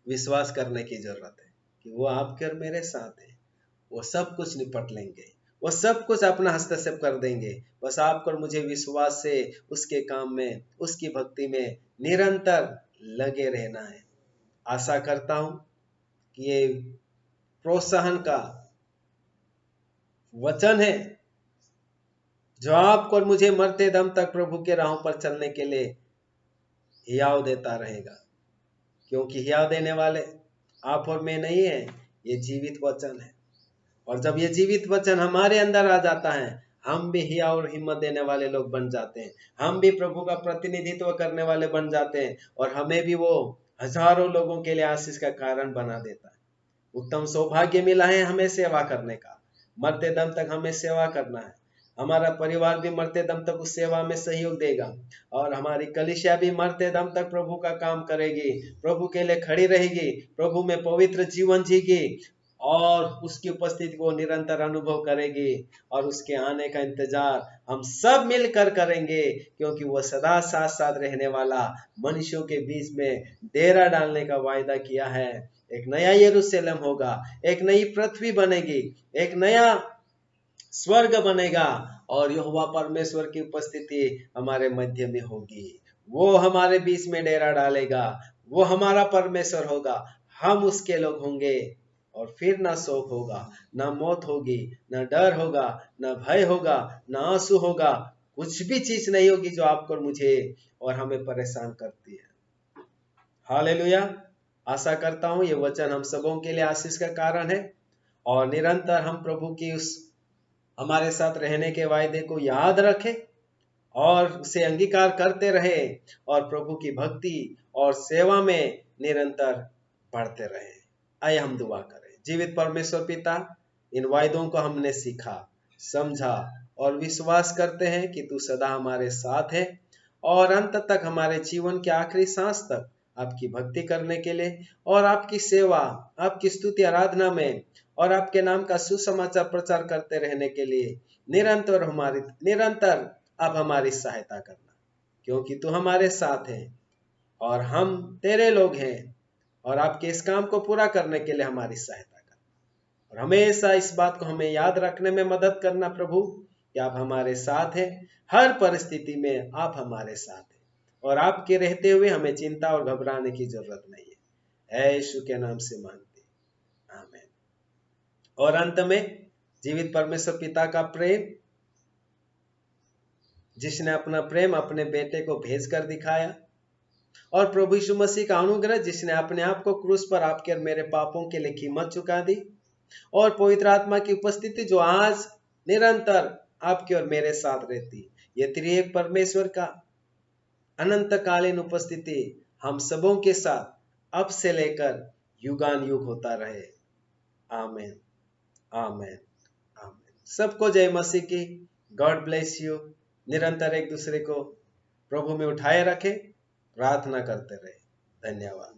विश्वास करने की जरूरत है कि वो आपके और मेरे साथ है। वो सब कुछ निपट लेंगे, वो सब कुछ अपना हस्तक्षेप कर देंगे। बस आपको और मुझे विश्वास से उसके काम में, उसकी भक्ति में निरंतर लगे रहना है। आशा करता हूं कि ये प्रोत्साहन का वचन है जो आपको और मुझे मरते दम तक प्रभु के राहों पर चलने के लिए हियाव देता रहेगा। क्योंकि हियाव देने वाले आप और मैं नहीं है, ये जीवित वचन है। और जब ये जीवित वचन हमारे अंदर आ जाता है, हम भी हिया और हिम्मत देने वाले लोग बन जाते हैं। हम भी प्रभु का प्रतिनिधित्व करने वाले बन जाते हैं। और हमें भी वो हजारों लोगों के लिए आशीष का कारण बना देता है। उत्तम सौभाग्य मिला है हमें सेवा करने का। मरते दम तक हमें सेवा करना है। हमारा परिवार भी मरते दम तक उस सेवा में सहयोग देगा। और हमारी कलीसिया भी मरते दम तक प्रभु का काम करेगी, प्रभु के लिए खड़ी रहेगी, प्रभु में पवित्र जीवन जीगी और उसकी उपस्थिति को निरंतर अनुभव करेगी। और उसके आने का इंतजार हम सब मिलकर करेंगे, क्योंकि वह सदा साथ साथ रहने वाला, मनुष्यों के बीच में डेरा डालने का वायदा किया है। एक नया यरूशलेम होगा, एक नई पृथ्वी बनेगी, एक नया स्वर्ग बनेगा और यहोवा परमेश्वर की उपस्थिति हमारे मध्य में होगी। वो हमारे बीच में डेरा डालेगा, वो हमारा परमेश्वर होगा, हम उसके लोग होंगे। और फिर ना शोक होगा, ना मौत होगी, ना डर होगा, ना भय होगा, ना आंसू होगा। कुछ भी चीज नहीं होगी जो आपको और मुझे और हमें परेशान करती है। हालेलुया। आशा करता हूं ये वचन हम सबों के लिए आशीष का कारण है। और निरंतर हम प्रभु की उस हमारे साथ रहने के वायदे को याद रखें और उसे अंगीकार करते रहे और प्रभु की भक्ति और सेवा में निरंतर बढ़ते रहे। आइए हम दुआ करें। जीवित परमेश्वर पिता, इन वायदों को हमने सीखा, समझा और विश्वास करते हैं कि तू सदा हमारे साथ है और अंत तक हमारे जीवन के आखिरी सांस तक आपकी भक्ति करने के लिए और आपकी सेवा, आपकी स्तुति आराधना में और आपके नाम का सुसमाचार प्रचार करते रहने के लिए निरंतर आप हमारी सहायता करना, क्योंकि तू हमारे साथ है और हम तेरे लोग हैं। और आपके इस काम को पूरा करने के लिए हमारी सहायता करना और हमेशा इस बात को हमें याद रखने में मदद करना प्रभु, कि आप हमारे साथ हैं। हर परिस्थिति में आप हमारे साथ हैं और आपके रहते हुए हमें चिंता और घबराने की जरूरत नहीं है। यीशु के नाम से मांगते, आमीन। और अंत में जीवित परमेश्वर पिता का प्रेम, जिसने अपना प्रेम अपने बेटे को भेजकर दिखाया, और प्रभु यीशु मसीह का अनुग्रह, जिसने अपने आप को क्रूस पर आपके और मेरे पापों के लिए कीमत चुका दी, और पवित्र आत्मा की उपस्थिति जो आज निरंतर आपके और मेरे साथ रहती, ये त्रिएक परमेश्वर का अनंतकालीन उपस्थिति हम सबों के साथ अब से लेकर युगान युग होता रहे। आमीन, आमीन, आमीन। सबको जय मसीह की। God bless you. निरंतर एक दूसरे को प्रभु में उठाए रखें, प्रार्थना करते रहे। धन्यवाद।